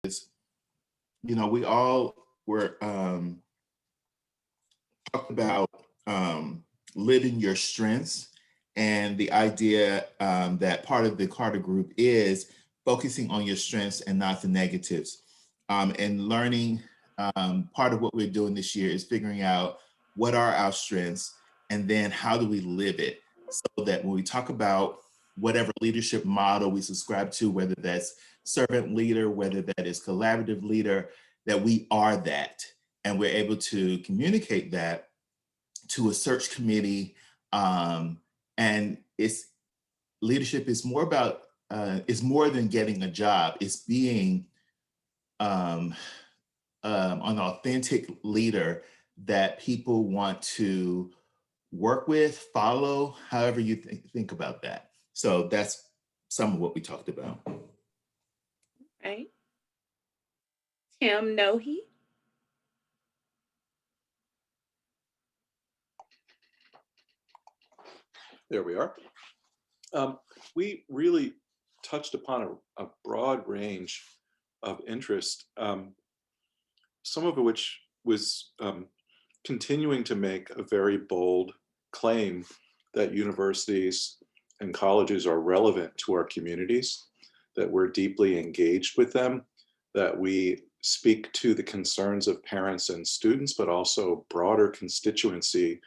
we all were talked about living your strengths, and the idea that part of the Carter Group is focusing on your strengths and not the negatives. And learning, part of what we're doing this year is figuring out what are our strengths and then how do we live it, so that when we talk about whatever leadership model we subscribe to, whether that's servant leader, whether that is collaborative leader, that we are that. And we're able to communicate that to a search committee. And it's leadership is more about, is more than getting a job. It's being an authentic leader that people want to work with, follow, however you think about that. So that's some of what we talked about. Right. Tim Nohe. There we are. We really touched upon a broad range of interest, some of which was continuing to make a very bold claim that universities and colleges are relevant to our communities, that we're deeply engaged with them, that we speak to the concerns of parents and students, but also broader constituency,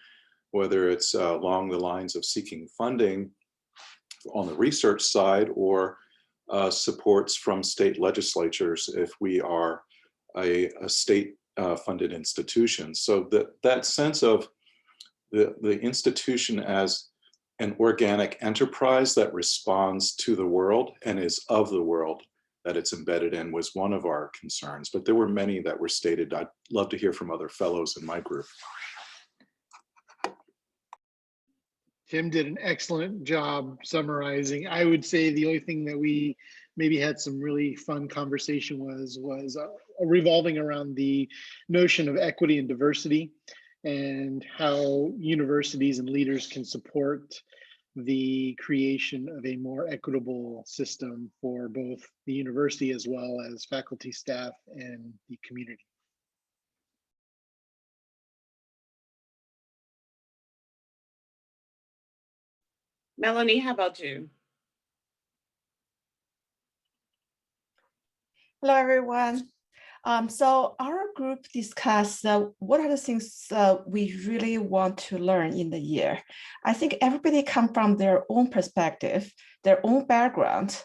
whether it's along the lines of seeking funding on the research side or supports from state legislatures if we are a state funded institution. So that sense of the institution as an organic enterprise that responds to the world and is of the world that it's embedded in was one of our concerns, but there were many that were stated. I'd love to hear from other fellows in my group. Tim did an excellent job summarizing. I would say the only thing that we maybe had some really fun conversation was revolving around the notion of equity and diversity and how universities and leaders can support the creation of a more equitable system for both the university as well as faculty, staff, and the community. Melanie, how about you? Hello, everyone. So our group discussed what are the things we really want to learn in the year. I think everybody comes from their own perspective, their own background.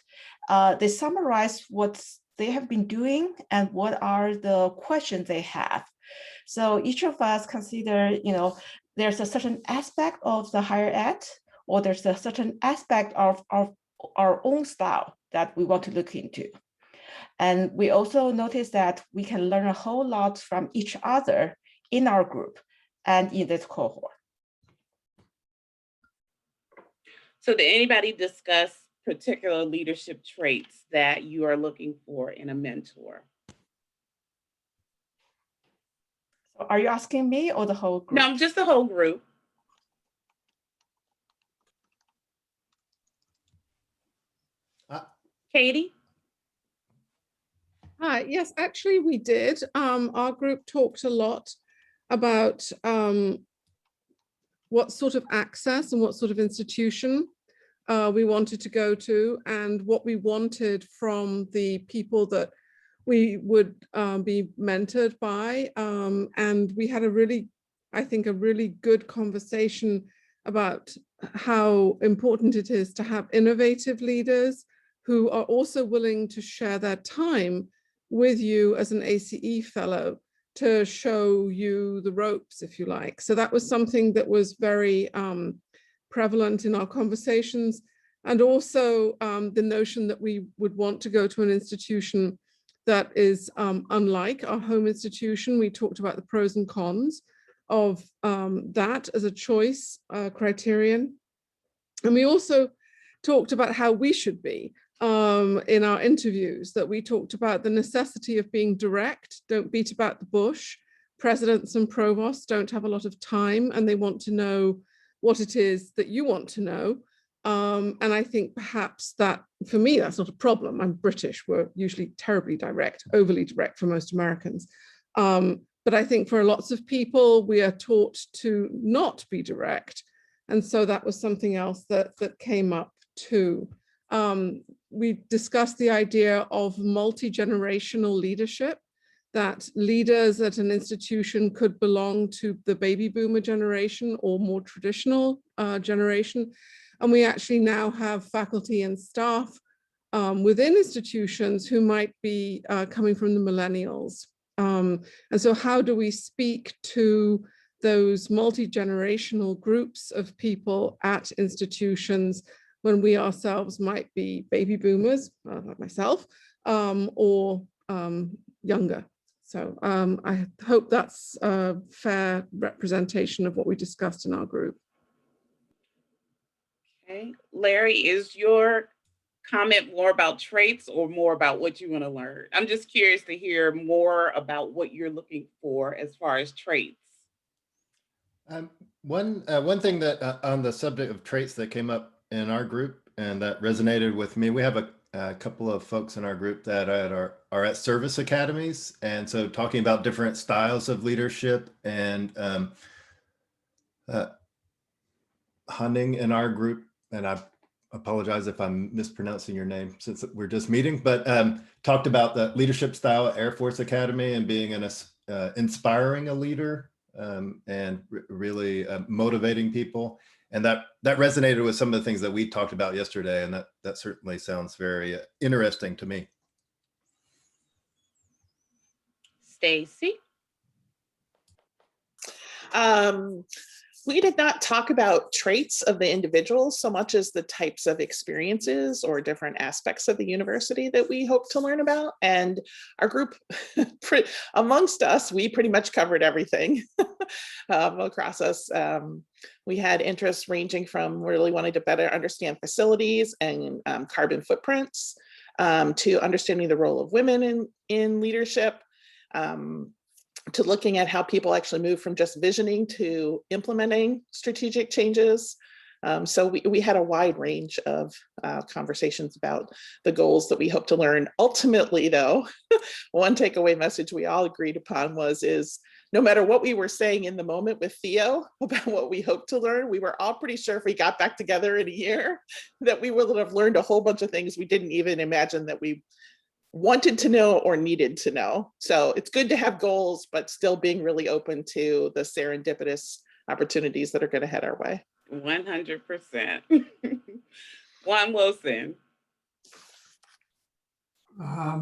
They summarize what they have been doing and what are the questions they have. So each of us consider, there's a certain aspect of the higher ed, or there's a certain aspect of our own style that we want to look into. And we also noticed that we can learn a whole lot from each other in our group and in this cohort. So did anybody discuss particular leadership traits that you are looking for in a mentor? So are you asking me or the whole group? No, just the whole group. Katie? Hi, yes, actually we did. Our group talked a lot about what sort of access and what sort of institution we wanted to go to and what we wanted from the people that we would be mentored by. And we had I think, a really good conversation about how important it is to have innovative leaders who are also willing to share their time with you as an ACE fellow to show you the ropes, if you like. So that was something that was very prevalent in our conversations. And also the notion that we would want to go to an institution that is unlike our home institution. We talked about the pros and cons of that as a choice criterion. And we also talked about how we should be in our interviews, that we talked about the necessity of being direct, don't beat about the bush. Presidents and provosts don't have a lot of time and they want to know what it is that you want to know. And I think perhaps that, for me, that's not a problem. I'm British. We're usually terribly direct, overly direct for most Americans. But I think for lots of people, we are taught to not be direct. And so that was something else that came up too. We discussed the idea of multi-generational leadership, that leaders at an institution could belong to the baby boomer generation or more traditional generation. And we actually now have faculty and staff within institutions who might be coming from the millennials. And so how do we speak to those multi-generational groups of people at institutions when we ourselves might be baby boomers, like myself, or younger? So I hope that's a fair representation of what we discussed in our group. Okay, Larry, is your comment more about traits or more about what you want to learn? I'm just curious to hear more about what you're looking for as far as traits. One thing that on the subject of traits that came up in our group and that resonated with me, we have a couple of folks in our group that are at service academies, and so talking about different styles of leadership. And Hunting in our group, and I apologize if I'm mispronouncing your name since we're just meeting, but talked about the leadership style at Air Force Academy and being inspiring a leader and really motivating people. And that resonated with some of the things that we talked about yesterday. And that certainly sounds very interesting to me. Stacy? We did not talk about traits of the individuals so much as the types of experiences or different aspects of the university that we hope to learn about. And our group, amongst us, we pretty much covered everything across us. We had interests ranging from really wanting to better understand facilities and carbon footprints to understanding the role of women in leadership, to looking at how people actually move from just visioning to implementing strategic changes. So we had a wide range of conversations about the goals that we hope to learn. Ultimately, though, one takeaway message we all agreed upon is no matter what we were saying in the moment with Theo about what we hope to learn, we were all pretty sure if we got back together in a year that we would have learned a whole bunch of things we didn't even imagine that we wanted to know or needed to know. So it's good to have goals, but still being really open to the serendipitous opportunities that are going to head our way. 100%. Juan Wilson.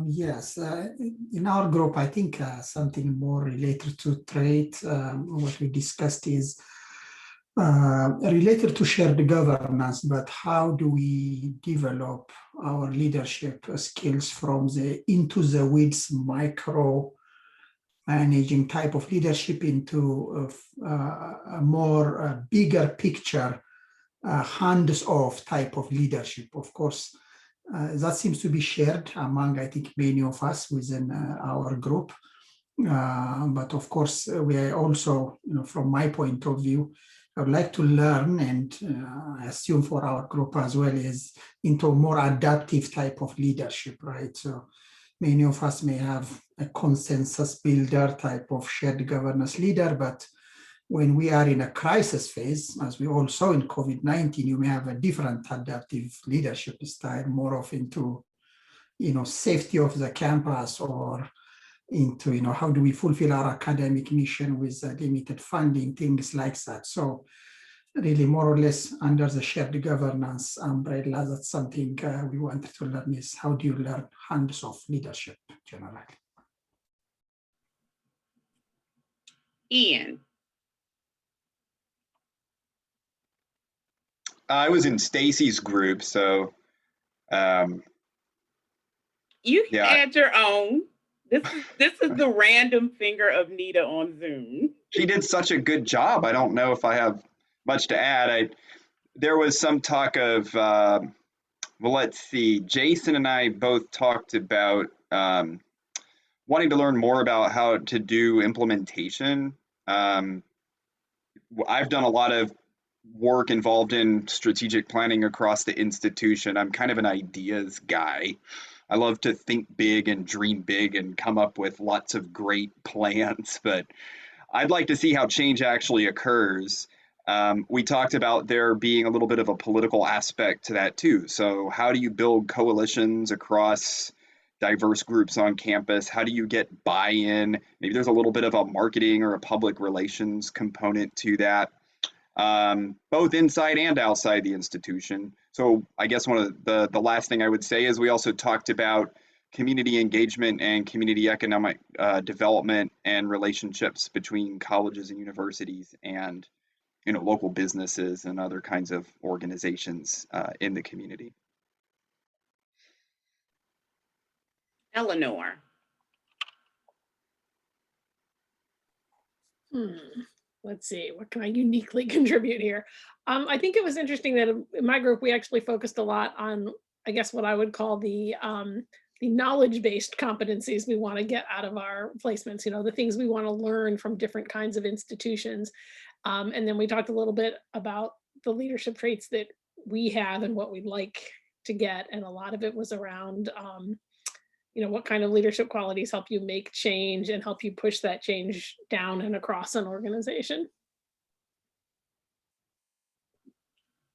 Yes, in our group, I think something more related to trait, what we discussed is related to shared governance, but how do we develop our leadership skills from the into the weeds micro managing type of leadership into a more bigger picture hands-off type of leadership. Of course, that seems to be shared among, I think, many of us within our group. But of course, we are also, from my point of view, I would like to learn, and I assume for our group as well, is into a more adaptive type of leadership, right? So many of us may have a consensus builder type of shared governance leader, but when we are in a crisis phase, as we all saw in COVID-19, you may have a different adaptive leadership style, more of into, safety of the campus, or into, how do we fulfill our academic mission with limited funding, things like that. So really more or less under the shared governance umbrella, that's something we wanted to learn, is how do you learn hands-off leadership generally. Ian. I was in Stacy's group, so you can add your own. This is the random finger of Nita on Zoom. She did such a good job. I don't know if I have much to add. There was some talk of, well, let's see, Jason and I both talked about wanting to learn more about how to do implementation. I've done a lot of work involved in strategic planning across the institution. I'm kind of an ideas guy. I love to think big and dream big and come up with lots of great plans, but I'd like to see how change actually occurs. We talked about there being a little bit of a political aspect to that too. So how do you build coalitions across diverse groups on campus? How do you get buy-in? Maybe there's a little bit of a marketing or a public relations component to that, both inside and outside the institution. So I guess one of the last thing I would say is we also talked about community engagement and community economic development and relationships between colleges and universities and local businesses and other kinds of organizations in the community. Eleanor. Let's see, what can I uniquely contribute here? I think it was interesting that in my group, we actually focused a lot on, I guess, what I would call the knowledge-based competencies we want to get out of our placements, the things we want to learn from different kinds of institutions. And then we talked a little bit about the leadership traits that we have and what we'd like to get. And a lot of it was around, what kind of leadership qualities help you make change and help you push that change down and across an organization.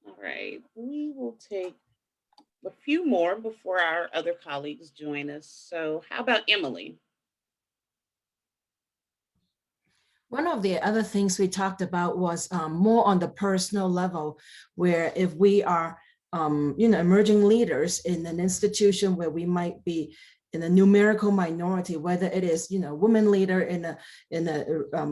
All right, we will take a few more before our other colleagues join us. So how about Emily? One of the other things we talked about was more on the personal level, where if we are, emerging leaders in an institution where we might be in a numerical minority, whether it is, women leader in a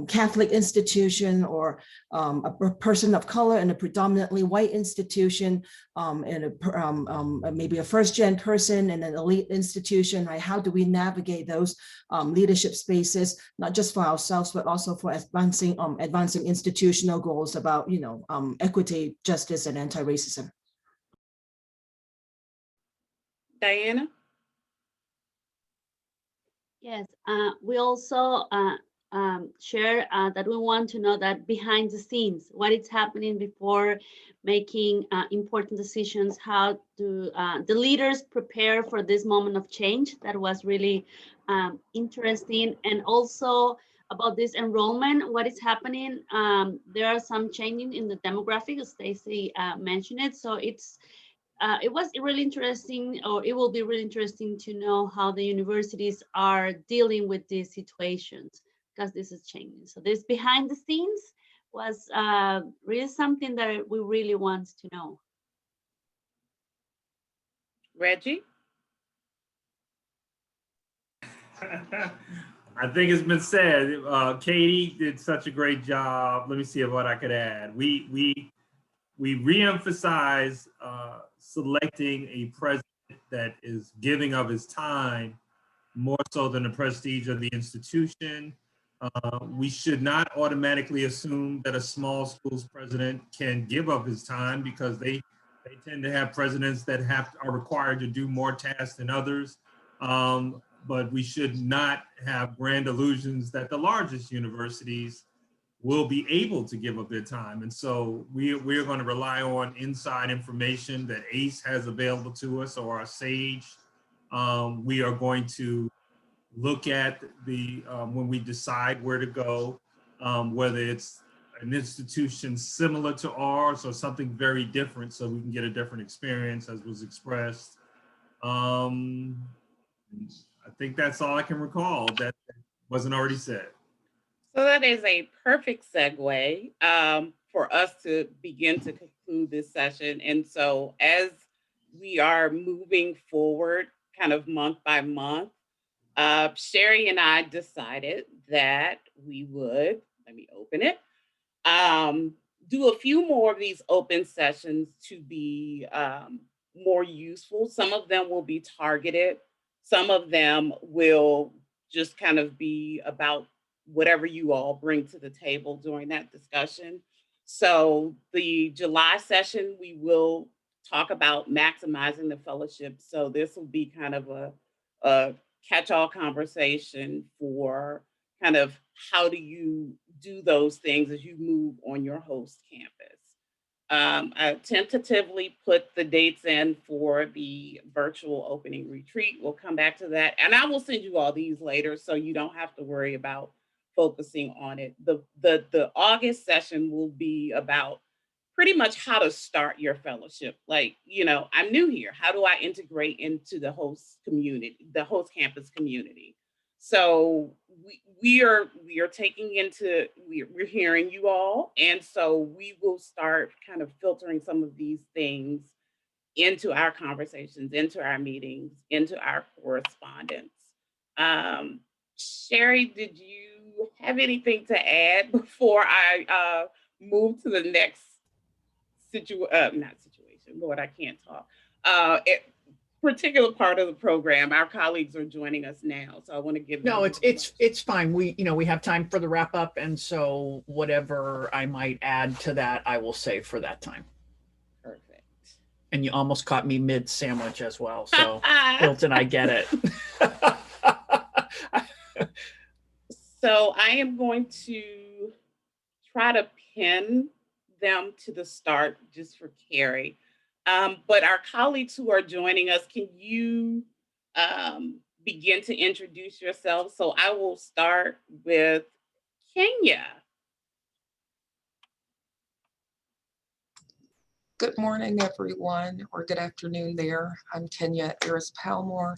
Catholic institution or a person of color in a predominantly white institution, and maybe a first-gen person in an elite institution, right? How do we navigate those leadership spaces, not just for ourselves, but also for advancing institutional goals about, equity, justice, and anti-racism? Diana? Yes, we also share that we want to know that behind the scenes, what is happening before making important decisions, how do the leaders prepare for this moment of change. That was really interesting. And also about this enrollment, what is happening. There are some changing in the demographic, as Stacey mentioned it. So it was really interesting, or it will be really interesting to know how the universities are dealing with these situations, because this is changing. So this behind the scenes was really something that we really want to know. Reggie? I think it's been said. Katie did such a great job. Let me see what I could add. We re-emphasize selecting a president that is giving of his time more so than the prestige of the institution. We should not automatically assume that a small school's president can give up his time, because they tend to have presidents that are required to do more tasks than others. But we should not have grand illusions that the largest universities will be able to give up their time. And so we're going to rely on inside information that ACE has available to us, or our SAGE. We are going to look at when we decide where to go, whether it's an institution similar to ours or something very different, so we can get a different experience, as was expressed. I think that's all I can recall that wasn't already said. So that is a perfect segue for us to begin to conclude this session. And so as we are moving forward kind of month by month, Sherry and I decided that we would, let me open it, do a few more of these open sessions to be more useful. Some of them will be targeted. Some of them will just kind of be about whatever you all bring to the table during that discussion. So the July session, we will talk about maximizing the fellowship. So this will be kind of a catch-all conversation for kind of how do you do those things as you move on your host campus. I tentatively put the dates in for the virtual opening retreat. We'll come back to that. And I will send you all these later so you don't have to worry about focusing on it. The August session will be about pretty much how to start your fellowship. Like, you know, I'm new here. How do I integrate into the host community, the host campus community? So we are taking into we're hearing you all, and so we will start kind of filtering some of these things into our conversations, into our meetings, into our correspondence. Um, Sherry, did you have anything to add before I move to the next not situation? Lord, I can't talk. Particular part of the program. Our colleagues are joining us now, so I want to give them. No, it's fine. We have time for the wrap up, and so whatever I might add to that, I will save for that time. Perfect. And you almost caught me mid sandwich as well, so Hilton, I get it. So I am going to try to pin them to the start just for Carrie. But our colleagues who are joining us, can you begin to introduce yourselves? So I will start with Kenya. Good morning, everyone, or good afternoon there. I'm Kenya Ayers-Palmore,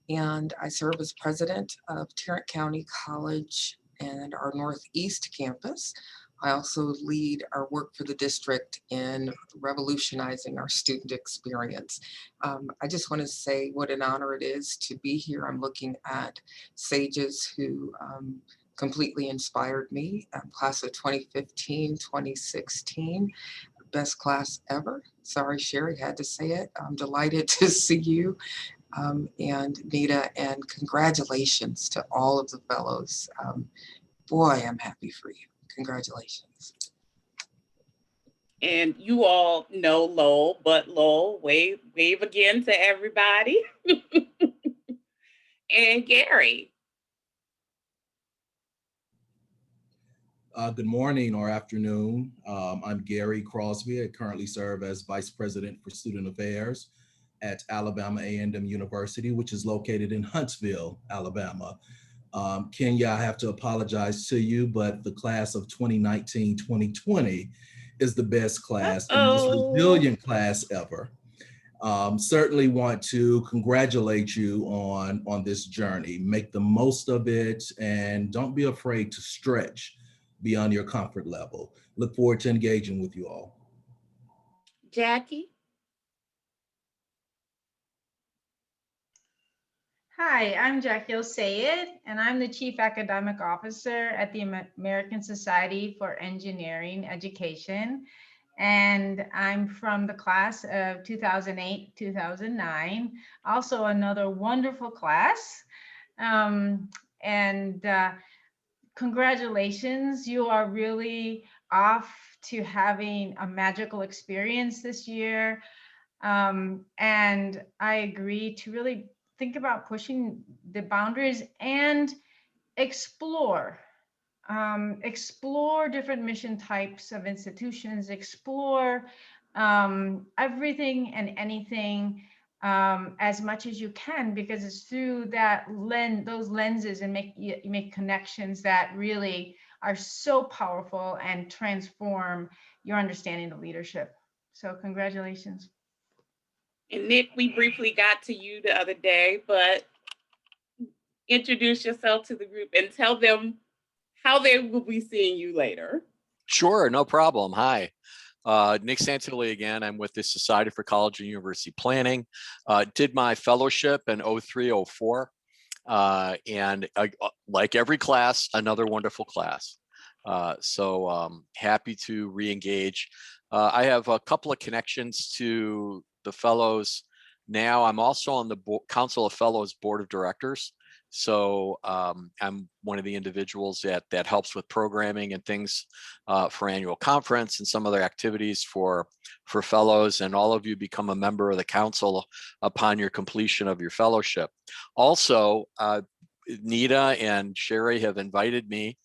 and I serve as president of Tarrant County College and our Northeast campus. I also lead our work for the district in revolutionizing our student experience. I just want to say what an honor it is to be here. I'm looking at sages who completely inspired me, class of 2015, 2016. Best class ever. Sorry, Sherry, had to say it. I'm delighted to see you and Nita, and congratulations to all of the fellows. Boy, I'm happy for you. Congratulations. And you all know Lowell, but Lowell, wave again to everybody. And Gary. Good morning or afternoon. I'm Gary Crosby. I currently serve as Vice President for Student Affairs at Alabama A&M University, which is located in Huntsville, Alabama. Kenya, I have to apologize to you, but the class of 2019-2020 is the best class, the most resilient class ever. Certainly want to congratulate you on this journey. Make the most of it and don't be afraid to stretch beyond your comfort level. Look forward to engaging with you all. Jackie. Hi, I'm Jackie Osayed, and I'm the Chief Academic Officer at the American Society for Engineering Education. And I'm from the class of 2008-2009, also another wonderful class. Congratulations, you are really off to having a magical experience this year. And I agree to really think about pushing the boundaries and explore different mission types of institutions, explore everything and anything as much as you can, because it's through that those lenses, and you make connections that really are so powerful and transform your understanding of leadership. So congratulations. And Nick, we briefly got to you the other day, but introduce yourself to the group and tell them how they will be seeing you later. Sure, no problem. Hi, Nick Santilli again. I'm with the Society for College and University Planning. Did my fellowship in 03-04, and like every class, another wonderful class. So happy to re-engage. I have a couple of connections to the fellows now. I'm also on the Council of Fellows Board of Directors. So I'm one of the individuals that helps with programming and things for annual conference and some other activities for fellows, and all of you become a member of the council upon your completion of your fellowship. Also, Nita and Sherry have invited me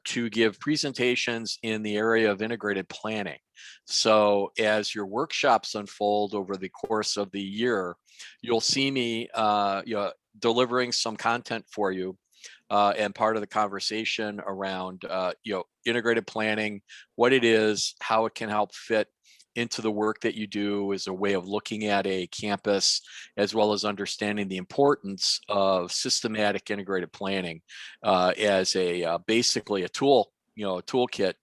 to give presentations in the area of integrated planning. So as your workshops unfold over the course of the year, you'll see me delivering some content for you. And part of the conversation around integrated planning, what it is, how it can help fit into the work that you do as a way of looking at a campus, as well as understanding the importance of systematic integrated planning as basically a tool, a toolkit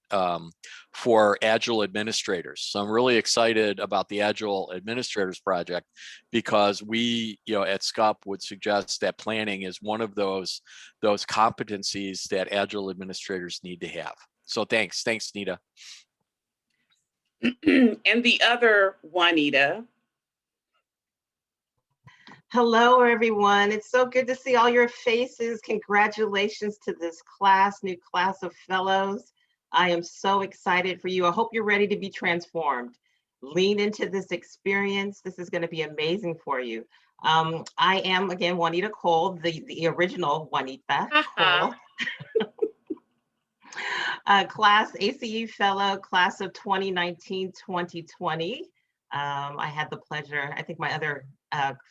for Agile administrators. So I'm really excited about the Agile Administrators Project, because we, at SCUP would suggest that planning is one of those competencies that Agile administrators need to have. So thanks, Nita. And the other Juanita. Hello, everyone. It's so good to see all your faces. Congratulations to this class, new class of fellows. I am so excited for you. I hope you're ready to be transformed. Lean into this experience. This is going to be amazing for you. I am, again, Juanita Cole, the original Juanita Cole. Class ACE Fellow, class of 2019-2020. I had the pleasure, I think my other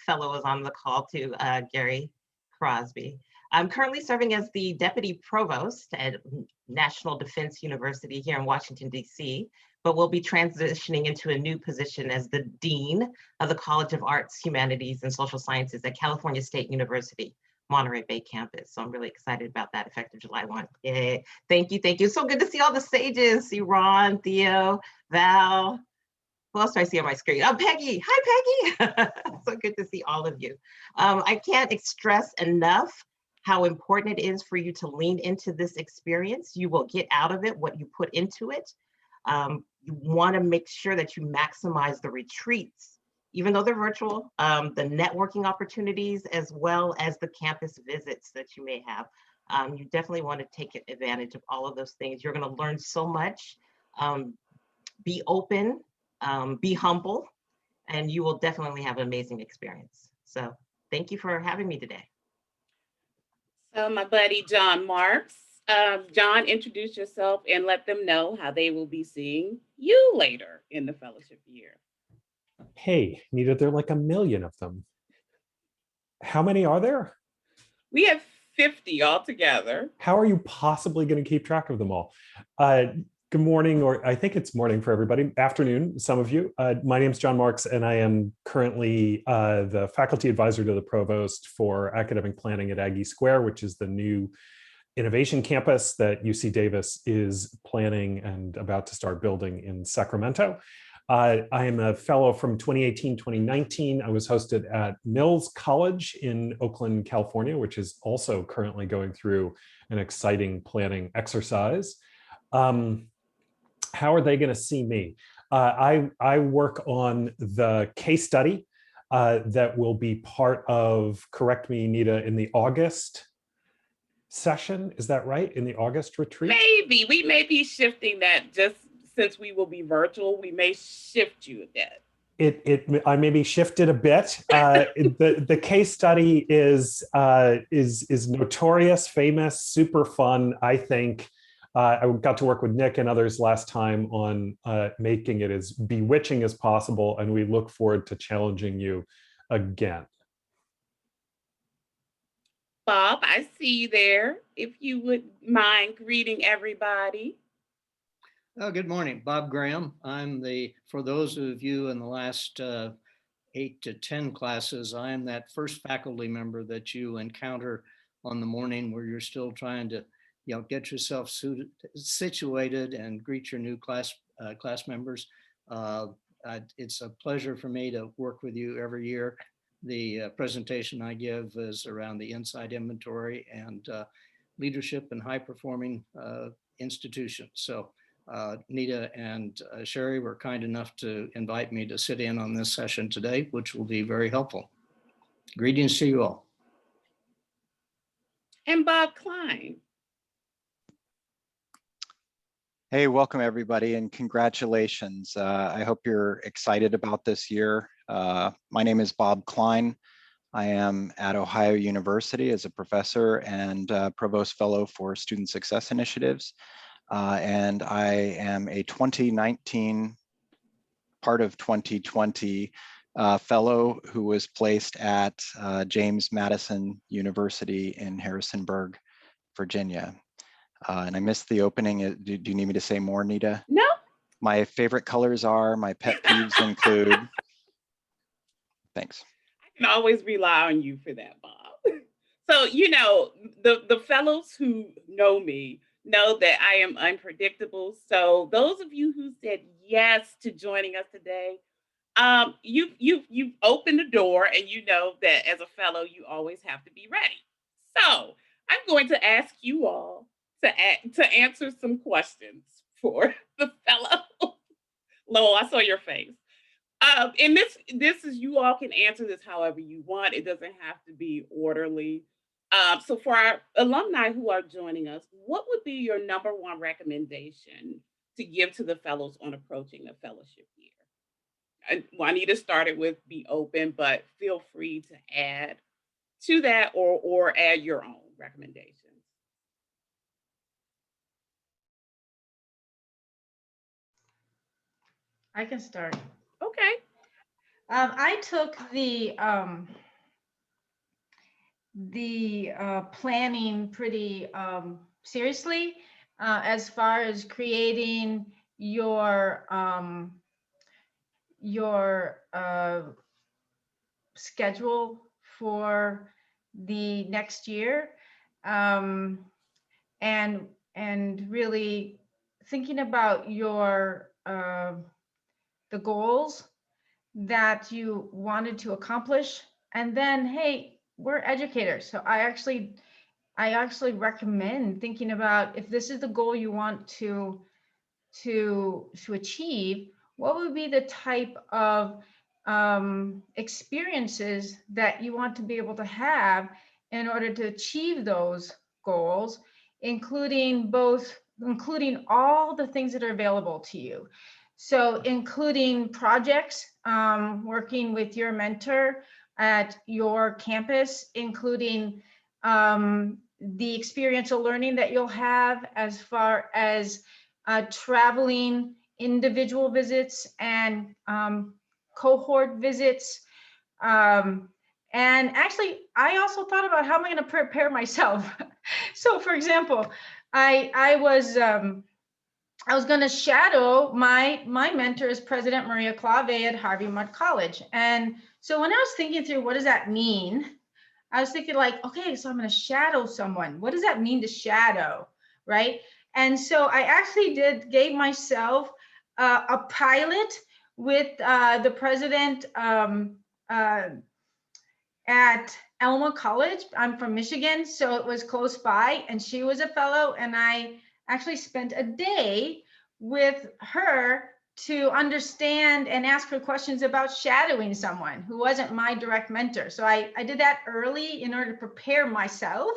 fellow was on the call too, Gary Crosby. I'm currently serving as the Deputy Provost at National Defense University here in Washington, D.C., but will be transitioning into a new position as the Dean of the College of Arts, Humanities, and Social Sciences at California State University, Monterey Bay campus. So I'm really excited about that, effective July 1. Yay. Thank you, thank you. So good to see all the sages. See Ron, Theo, Val. Who else do I see on my screen? Oh, Peggy. Hi, Peggy. So good to see all of you. I can't stress enough how important it is for you to lean into this experience. You will get out of it what you put into it. You want to make sure that you maximize the retreats, even though they're virtual, the networking opportunities, as well as the campus visits that you may have. You definitely want to take advantage of all of those things. You're going to learn so much. Be open, be humble, and you will definitely have an amazing experience. So thank you for having me today. So my buddy, John Marks. John, introduce yourself and let them know how they will be seeing you later in the fellowship year. Hey, Nita, there are like 1 million of them. How many are there? We have 50 altogether. How are you possibly going to keep track of them all? Good morning, or I think it's morning for everybody, afternoon, some of you. My name is John Marks, and I am currently the faculty advisor to the provost for academic planning at Aggie Square, which is the new innovation campus that UC Davis is planning and about to start building in Sacramento. I am a fellow from 2018-2019. I was hosted at Mills College in Oakland, California, which is also currently going through an exciting planning exercise. How are they going to see me? I work on the case study that will be part of, correct me, Nita, in the August session. Is that right? In the August retreat? Maybe. We may be shifting that, just since we will be virtual. We may shift you a bit. I maybe shifted a bit. The case study is notorious, famous, super fun, I think. I got to work with Nick and others last time on making it as bewitching as possible, and we look forward to challenging you again. Bob, I see you there. If you would mind greeting everybody. Oh, good morning, Bob Graham. For those of you in the last 8 to 10 classes, I am that first faculty member that you encounter on the morning where you're still trying to get yourself situated and greet your new class members. It's a pleasure for me to work with you every year. The presentation I give is around the inside inventory and leadership in high-performing institutions. So Nita and Sherry were kind enough to invite me to sit in on this session today, which will be very helpful. Greetings to you all. And Bob Klein. Hey, welcome everybody and congratulations. I hope you're excited about this year. My name is Bob Klein. I am at Ohio University as a professor and provost fellow for student success initiatives. and I am a 2019 part of 2020 fellow who was placed at James Madison University in Harrisonburg, Virginia. And I missed the opening. Do you need me to say more, Nita? No. My favorite colors are, my pet peeves include. Thanks. I can always rely on you for that, Bob. So, you know, the fellows who know me know that I am unpredictable. So those of you who said yes to joining us today, you've opened the door, and you know that as a fellow, you always have to be ready. So I'm going to ask you all to answer some questions for the fellow. Lowell, I saw your face. And this is, you all can answer this however you want. It doesn't have to be orderly. So for our alumni who are joining us, what would be your number one recommendation to give to the fellows on approaching the fellowship year? Juanita started with be open, but feel free to add to that or add your own recommendations. I can start. Okay. I took the planning pretty seriously as far as creating your schedule for the next year, and really thinking about your the goals that you wanted to accomplish. And then, hey, we're educators, so I actually recommend thinking about, if this is the goal you want to achieve, what would be the type of experiences that you want to be able to have in order to achieve those goals, including all the things that are available to you. So including projects, working with your mentor at your campus, including the experiential learning that you'll have as far as traveling individual visits and cohort visits. And actually, I also thought about, how am I going to prepare myself? So for example, I was going to shadow my mentor is President Maria Clave at Harvey Mudd College. And so when I was thinking through, what does that mean? I was thinking like, okay, so I'm going to shadow someone. What does that mean to shadow, right? And so I actually gave myself a pilot with the president at Elma College. I'm from Michigan, so it was close by, and she was a fellow, and I actually spent a day with her to understand and ask her questions about shadowing someone who wasn't my direct mentor. So I did that early in order to prepare myself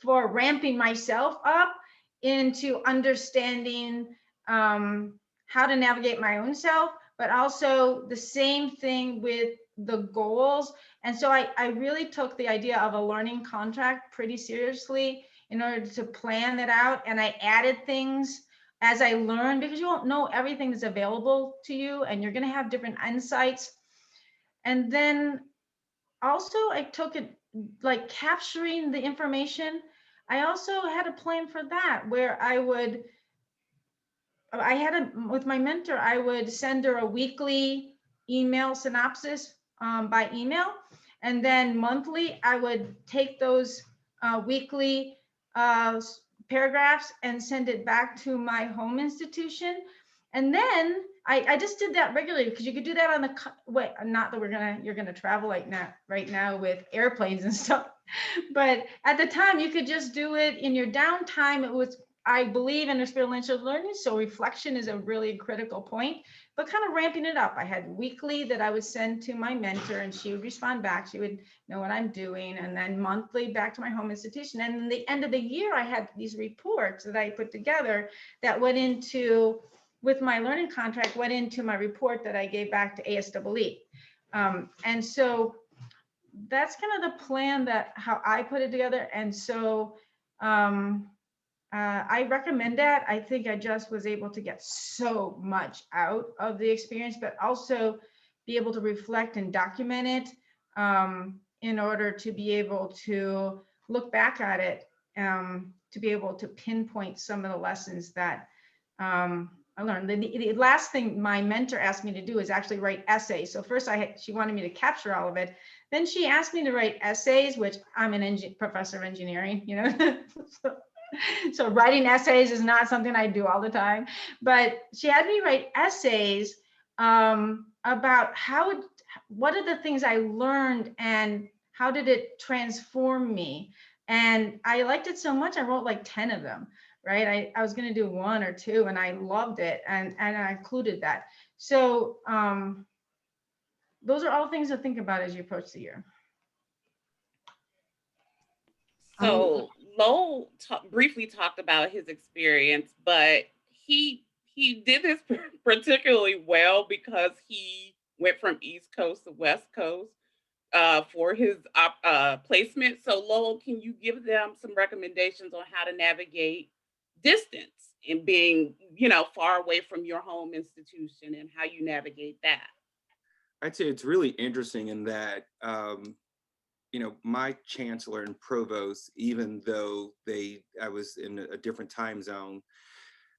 for ramping myself up into understanding how to navigate my own self, but also the same thing with the goals. And so I really took the idea of a learning contract pretty seriously in order to plan that out. And I added things as I learned, because you won't know everything that's available to you, and you're going to have different insights. And then also I took it like capturing the information. I also had a plan for that, where with my mentor, I would send her a weekly email synopsis by email. And then monthly, I would take those weekly paragraphs and send it back to my home institution. And then I just did that regularly, because you could do that on the way. Not that you're gonna travel like that right now with airplanes and stuff, but at the time you could just do it in your downtime. It was, I believe in experiential learning, so reflection is a really critical point, but kind of ramping it up. I had weekly that I would send to my mentor, and she would respond back. She would know what I'm doing, and then monthly back to my home institution. And in the end of the year, I had these reports that I put together that went into, with my learning contract, went into my report that I gave back to ASEE. And so that's kind of the plan, that how I put it together. And so I recommend that. I think I just was able to get so much out of the experience, but also be able to reflect and document it in order to be able to look back at it, to be able to pinpoint some of the lessons that I learned. The last thing my mentor asked me to do is actually write essays. So first she wanted me to capture all of it. Then she asked me to write essays, which I'm an professor of engineering, you know. So writing essays is not something I do all the time, but she had me write essays about what are the things I learned and how did it transform me? And I liked it so much, I wrote like 10 of them, right? I was going to do 1 or 2 and I loved it. And I included that. So those are all things to think about as you approach the year. So Lowell briefly talked about his experience, but he did this particularly well because he went from East Coast to West Coast for his placement. So Lowell, can you give them some recommendations on how to navigate distance and being, you know, far away from your home institution and how you navigate that? I'd say it's really interesting in that, you know, my chancellor and provost, even though I was in a different time zone,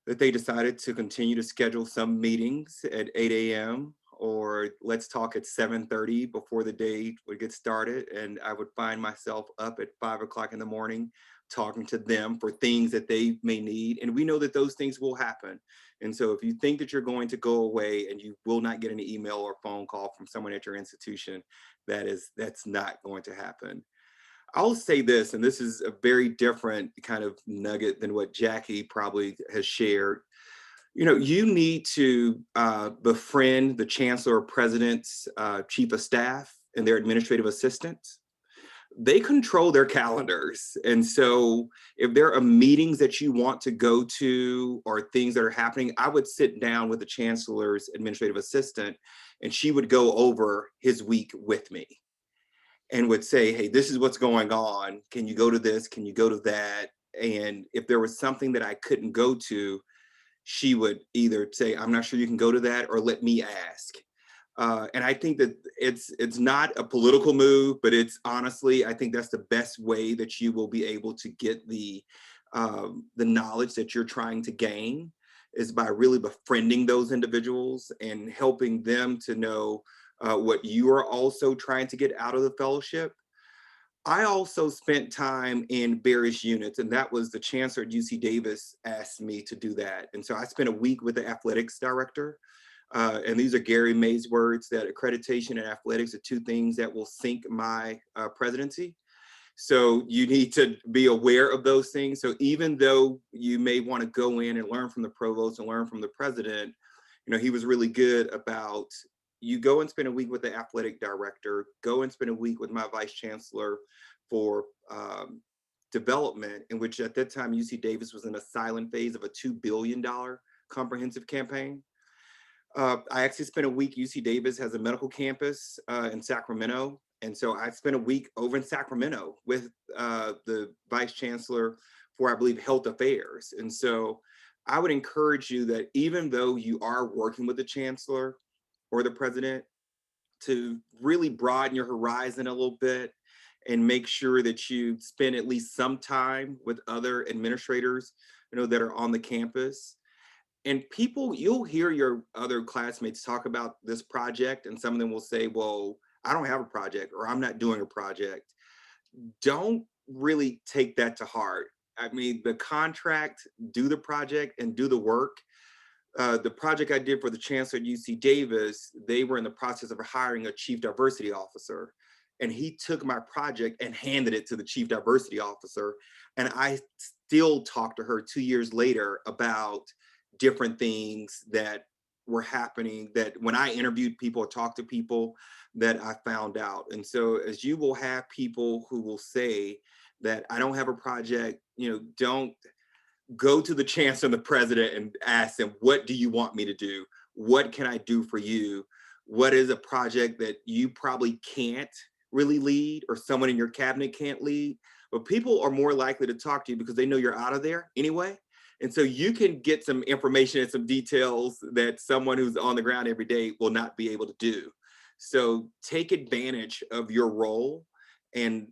that they decided to continue to schedule some meetings at 8 a.m. or let's talk at 7:30 before the day would get started. And I would find myself up at 5 o'clock in the morning talking to them for things that they may need. And we know that those things will happen. And so if you think that you're going to go away and you will not get an email or phone call from someone at your institution, that's not going to happen. I'll say this, and this is a very different kind of nugget than what Jackie probably has shared. You know, you need to befriend the chancellor or president's chief of staff and their administrative assistants. They control their calendars. And so if there are meetings that you want to go to or things that are happening, I would sit down with the chancellor's administrative assistant and she would go over his week with me and would say, hey, this is what's going on. Can you go to this? Can you go to that? And if there was something that I couldn't go to, she would either say, I'm not sure you can go to that, or let me ask. And I think that it's not a political move, but it's honestly, I think that's the best way that you will be able to get the knowledge that you're trying to gain, is by really befriending those individuals and helping them to know what you are also trying to get out of the fellowship. I also spent time in various units, and that was the chancellor at UC Davis asked me to do that. And so I spent a week with the athletics director. And these are Gary May's words, that accreditation and athletics are 2 things that will sink my presidency. So you need to be aware of those things. So even though you may want to go in and learn from the provost and learn from the president, you know, he was really good about, you go and spend a week with the athletic director, go and spend a week with my vice chancellor for development, in which at that time UC Davis was in a silent phase of a $2 billion comprehensive campaign. I actually spent a week, UC Davis has a medical campus in Sacramento. And so I spent a week over in Sacramento with the vice chancellor for, I believe, health affairs. And so I would encourage you that even though you are working with the chancellor or the president, to really broaden your horizon a little bit and make sure that you spend at least some time with other administrators, you know, that are on the campus. And people, you'll hear your other classmates talk about this project, and some of them will say, well, I don't have a project, or I'm not doing a project. Don't really take that to heart. I mean, the contract, do the project and do the work. The project I did for the chancellor at UC Davis, they were in the process of hiring a chief diversity officer. And he took my project and handed it to the chief diversity officer. And I still talk to her 2 years later about different things that were happening, that when I interviewed people or talked to people, that I found out. And so as you will have people who will say that I don't have a project, you know, don't go to the chancellor and the president and ask them, what do you want me to do? What can I do for you? What is a project that you probably can't really lead, or someone in your cabinet can't lead? but people are more likely to talk to you because they know you're out of there anyway. And so you can get some information and some details that someone who's on the ground every day will not be able to do. So take advantage of your role and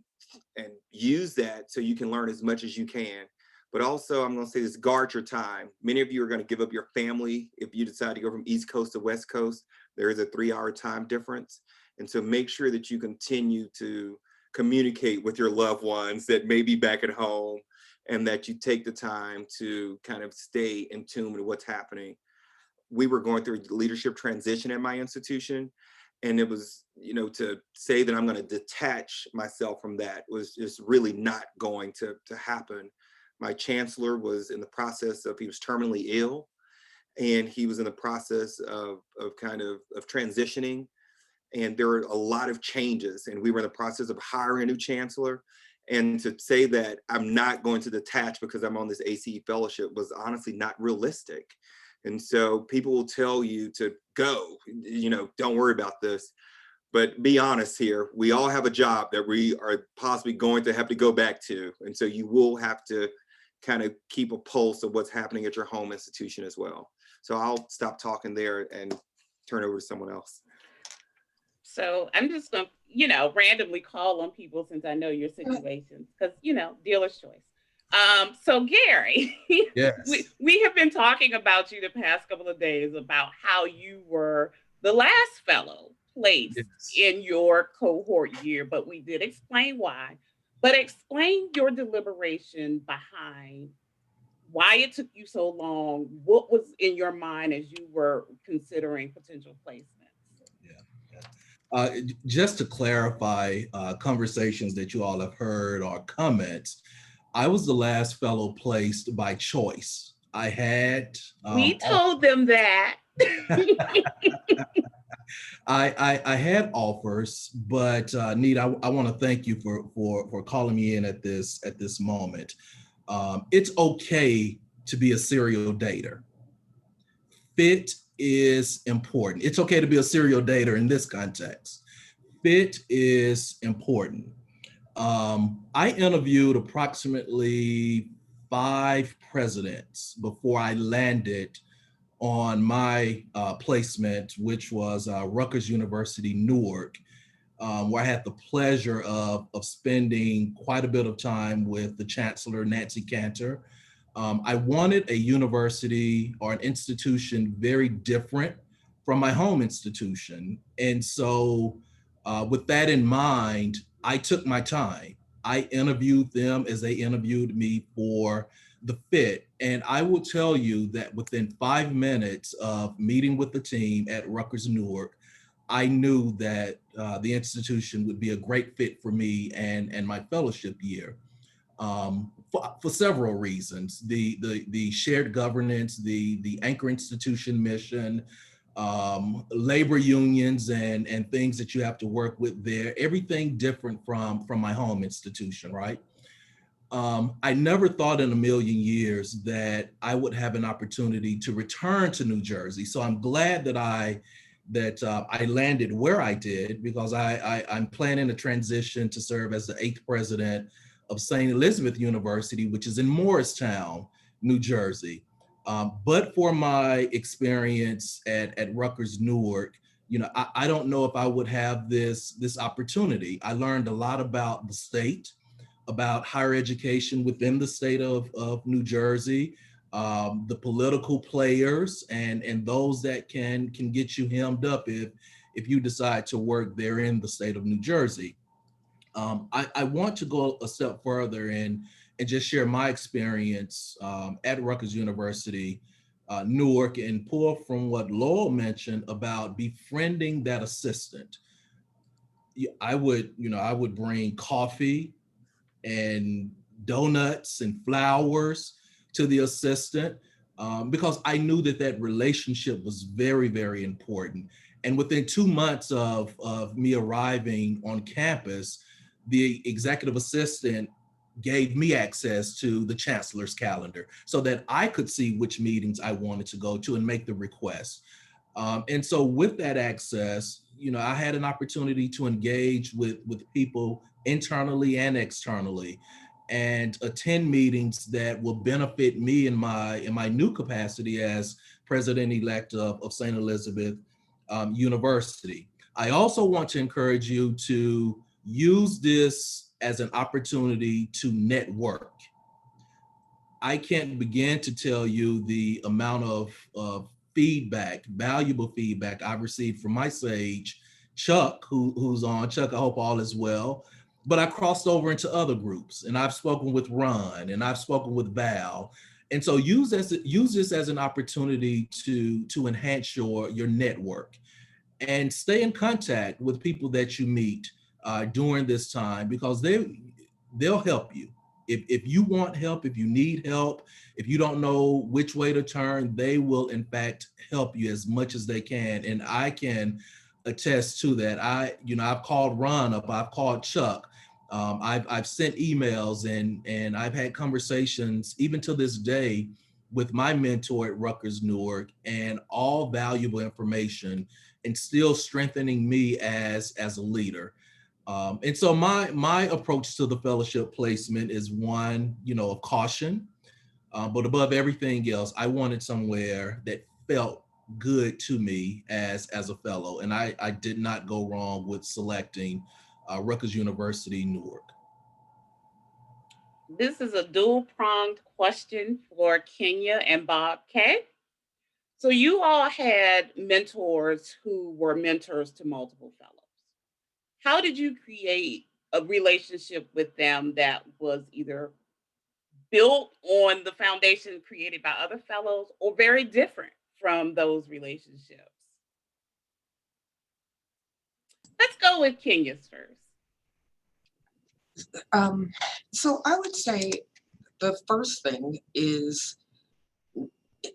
use that so you can learn as much as you can. But also, I'm going to say this, guard your time. Many of you are going to give up your family if you decide to go from East Coast to West Coast. There is a 3-hour time difference. And so make sure that you continue to communicate with your loved ones that may be back at home, and that you take the time to kind of stay in tune with what's happening. We were going through a leadership transition at my institution, and it was, you know, to say that I'm going to detach myself from that was just really not going to happen. My chancellor was in the process of, he was terminally ill, and he was in the process of transitioning. And there were a lot of changes, and we were in the process of hiring a new chancellor. And to say that I'm not going to detach because I'm on this ACE fellowship was honestly not realistic. And so people will tell you to go, you know, don't worry about this. But be honest here, we all have a job that we are possibly going to have to go back to. And so you will have to kind of keep a pulse of what's happening at your home institution as well. So I'll stop talking there and turn over to someone else. So I'm just going to, you know, randomly call on people since I know your situations, because, you know, dealer's choice. So Gary, Yes. we have been talking about you the past couple of days about how you were the last fellow placed in your cohort year, but we did explain why. But explain your deliberation behind why it took you so long. What was in your mind as you were considering potential placements? Just to clarify conversations that you all have heard or comments, I was the last fellow placed by choice. I had we told them that. I had offers, but Nita, I want to thank you for calling me in at this moment. It's okay to be a serial dater. Fit is important. It's okay to be a serial dater in this context. Fit is important. I interviewed approximately 5 presidents before I landed on my placement, which was Rutgers University, Newark, where I had the pleasure of spending quite a bit of time with the Chancellor, Nancy Cantor. I wanted a university or an institution very different from my home institution. And so with that in mind, I took my time. I interviewed them as they interviewed me for the fit. And I will tell you that within 5 minutes of meeting with the team at Rutgers Newark, I knew that the institution would be a great fit for me and my fellowship year. For several reasons, the shared governance, the anchor institution mission, labor unions and things that you have to work with there, everything different from my home institution, right? I never thought in a million years that I would have an opportunity to return to New Jersey. So I'm glad that I landed where I did, because I'm planning a transition to serve as the 8th president of St. Elizabeth University, which is in Morristown, New Jersey. But for my experience at Rutgers Newark, you know, I don't know if I would have this opportunity. I learned a lot about the state, about higher education within the state of New Jersey, the political players and those that can get you hemmed up if you decide to work there in the state of New Jersey. I want to go a step further and just share my experience at Rutgers University, Newark, and pull from what Lowell mentioned about befriending that assistant. I would bring coffee and donuts and flowers to the assistant because I knew that relationship was very, very important. And within 2 months of me arriving on campus, the executive assistant gave me access to the chancellor's calendar so that I could see which meetings I wanted to go to and make the request. And so with that access, you know, I had an opportunity to engage with people internally and externally. and attend meetings that will benefit me in my new capacity as president-elect of St. Elizabeth University. I also want to encourage you to use this as an opportunity to network. I can't begin to tell you the amount of feedback, valuable feedback I've received from my sage, Chuck, who's on. Chuck, I hope all is well. But I crossed over into other groups, and I've spoken with Ron, and I've spoken with Val. And so use this as an opportunity to enhance your network, and stay in contact with people that you meet during this time, because they'll help you. If you want help, if you need help, if you don't know which way to turn, they will in fact help you as much as they can. And I can attest to that. I've called Ron up, I've called Chuck, I've sent emails, and I've had conversations even to this day with my mentor at Rutgers Newark, and all valuable information, and still strengthening me as a leader. And so my approach to the fellowship placement is one, of caution, but above everything else, I wanted somewhere that felt good to me as a fellow, and I did not go wrong with selecting Rutgers University Newark. This is a dual-pronged question for Kenya and Bob K. So you all had mentors who were mentors to multiple fellows. How did you create a relationship with them that was either built on the foundation created by other fellows or very different from those relationships? Let's go with Kenya's first. So I would say the first thing is,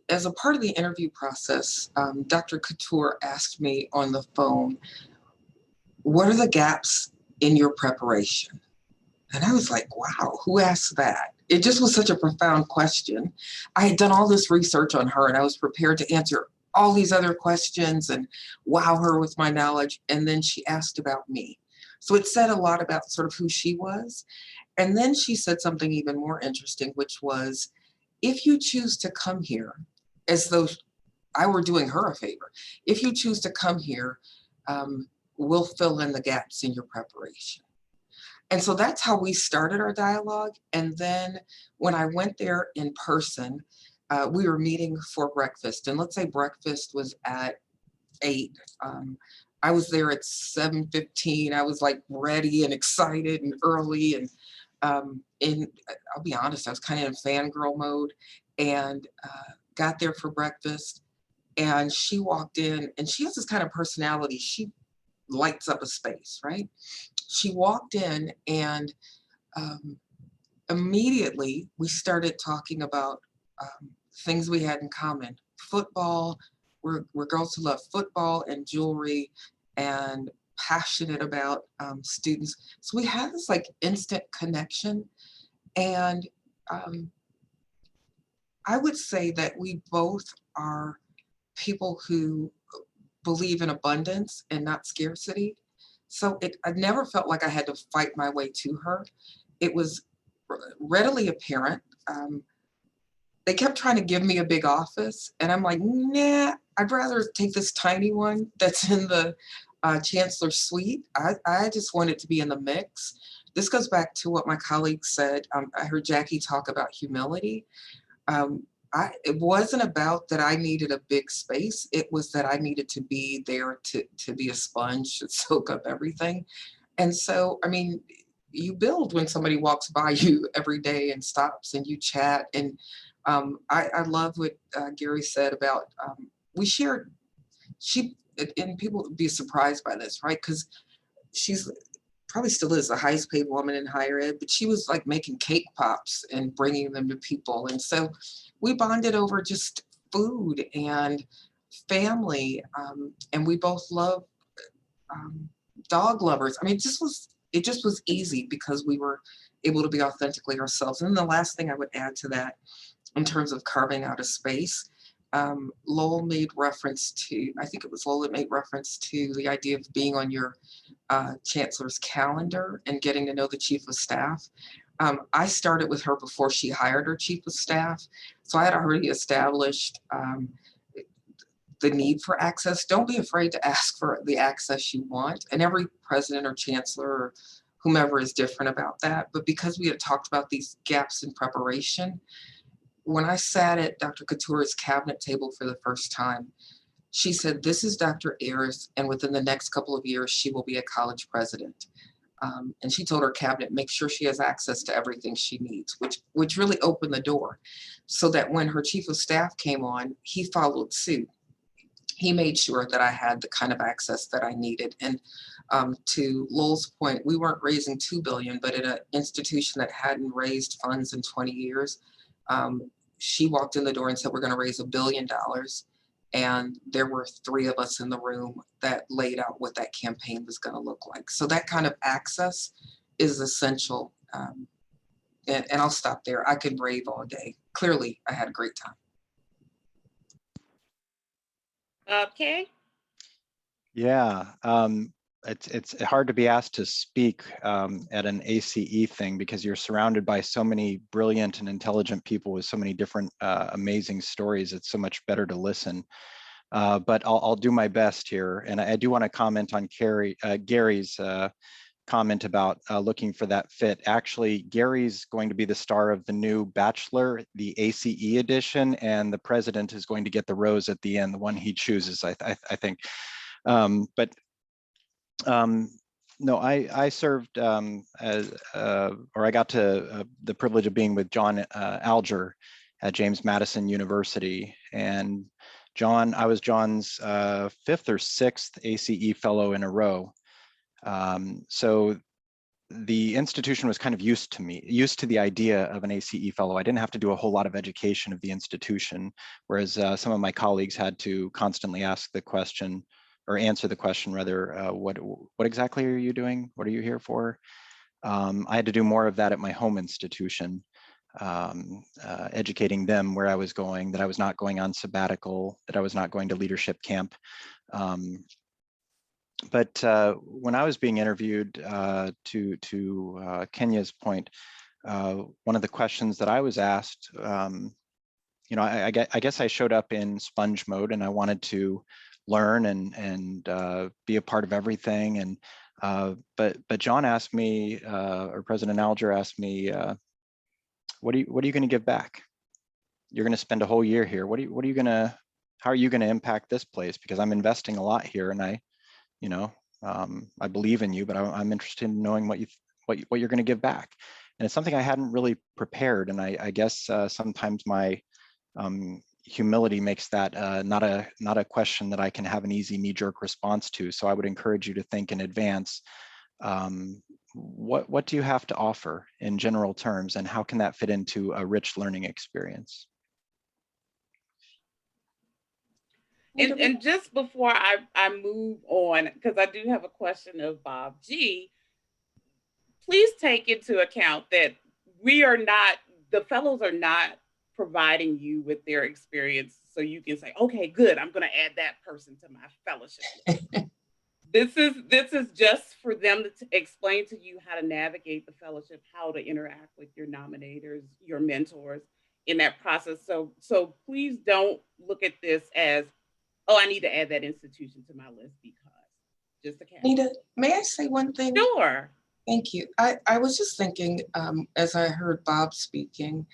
as a part of the interview process, Dr. Couture asked me on the phone, what are the gaps in your preparation? And I was like, wow, who asked that? It just was such a profound question. I had done all this research on her, and I was prepared to answer all these other questions and wow her with my knowledge. And then she asked about me. So it said a lot about sort of who she was. And then she said something even more interesting, which was, if you choose to come here, as though I were doing her a favor, if you choose to come here, we'll fill in the gaps in your preparation. And so that's how we started our dialogue. And then when I went there in person, we were meeting for breakfast. And let's say breakfast was at 8. I was there at 7:15. I was like ready and excited and early. And I'll be honest, I was kind of in fangirl mode, and got there for breakfast. And she walked in, and she has this kind of personality. She lights up a space, right? She walked in, and immediately we started talking about things we had in common. Football, we're girls who love football and jewelry, and passionate about students. So we had this like instant connection. And I would say that we both are people who believe in abundance and not scarcity. So I never felt like I had to fight my way to her. It was readily apparent. They kept trying to give me a big office, and I'm like, nah, I'd rather take this tiny one that's in the Chancellor's Suite. I just wanted to be in the mix. This goes back to what my colleague said. I heard Jackie talk about humility. It wasn't about that I needed a big space. It was that I needed to be there to be a sponge, to soak up everything. And so, I mean, you build when somebody walks by you every day and stops and you chat. And I love what Gary said about, we shared, and people would be surprised by this, right? Because she's probably still is the highest paid woman in higher ed, but she was like making cake pops and bringing them to people. And so we bonded over just food and family. And we both love dog lovers. I mean, it just was easy because we were able to be authentically ourselves. And then the last thing I would add to that, in terms of carving out a space, Lowell made reference to, I think it was Lowell that made reference to the idea of being on your chancellor's calendar and getting to know the chief of staff. I started with her before she hired her chief of staff. So I had already established the need for access. Don't be afraid to ask for the access you want. And every president or chancellor or whomever is different about that. But because we had talked about these gaps in preparation, when I sat at Dr. Couture's cabinet table for the first time, she said, this is Dr. Ayers, and within the next couple of years, she will be a college president. And she told her cabinet, make sure she has access to everything she needs, which really opened the door. So that when her chief of staff came on, he followed suit. He made sure that I had the kind of access that I needed. And to Lowell's point, we weren't raising $2 billion, but at an institution that hadn't raised funds in 20 years, she walked in the door and said, we're going to raise $1 billion. And there were 3 of us in the room that laid out what that campaign was going to look like. So that kind of access is essential. And I'll stop there. I could rave all day. Clearly, I had a great time. Okay. Yeah, it's hard to be asked to speak at an ACE thing because you're surrounded by so many brilliant and intelligent people with so many different amazing stories. It's so much better to listen. But I'll do my best here. And I do want to comment on Gary's comment about looking for that fit. Actually, Gary's going to be the star of the new Bachelor, the ACE edition, and the president is going to get the rose at the end, the one he chooses, I think. No, I served as, or I got to the privilege of being with John Alger at James Madison University. And John, I was John's 5th or 6th ACE fellow in a row. So the institution was kind of used to the idea of an ACE fellow. I didn't have to do a whole lot of education of the institution, whereas some of my colleagues had to constantly ask the question, or answer the question rather, what exactly are you doing? What are you here for? I had to do more of that at my home institution, educating them where I was going, that I was not going on sabbatical, that I was not going to leadership camp. But when I was being interviewed, to Kenya's point, one of the questions that I was asked, you know, I guess I showed up in sponge mode and I wanted to learn and be a part of everything. And but John asked me, or President Alger asked me, what are you going to give back? You're going to spend a whole year here. How are you going to impact this place? Because I'm investing a lot here, and I believe in you, but I'm interested in knowing what you're going to give back. And it's something I hadn't really prepared. And I guess sometimes my humility makes that not a question that I can have an easy knee-jerk response to. So I would encourage you to think in advance. What do you have to offer in general terms, and how can that fit into a rich learning experience? And just before I move on, because I do have a question of Bob G, please take into account that the fellows are not providing you with their experience so you can say, okay, good, I'm going to add that person to my fellowship. This is just for them to explain to you how to navigate the fellowship, how to interact with your nominators, your mentors in that process. So please don't look at this as, oh, I need to add that institution to my list because just a cat. Nita, may I say one thing? Sure. Thank you. I was just thinking, as I heard Bob speaking,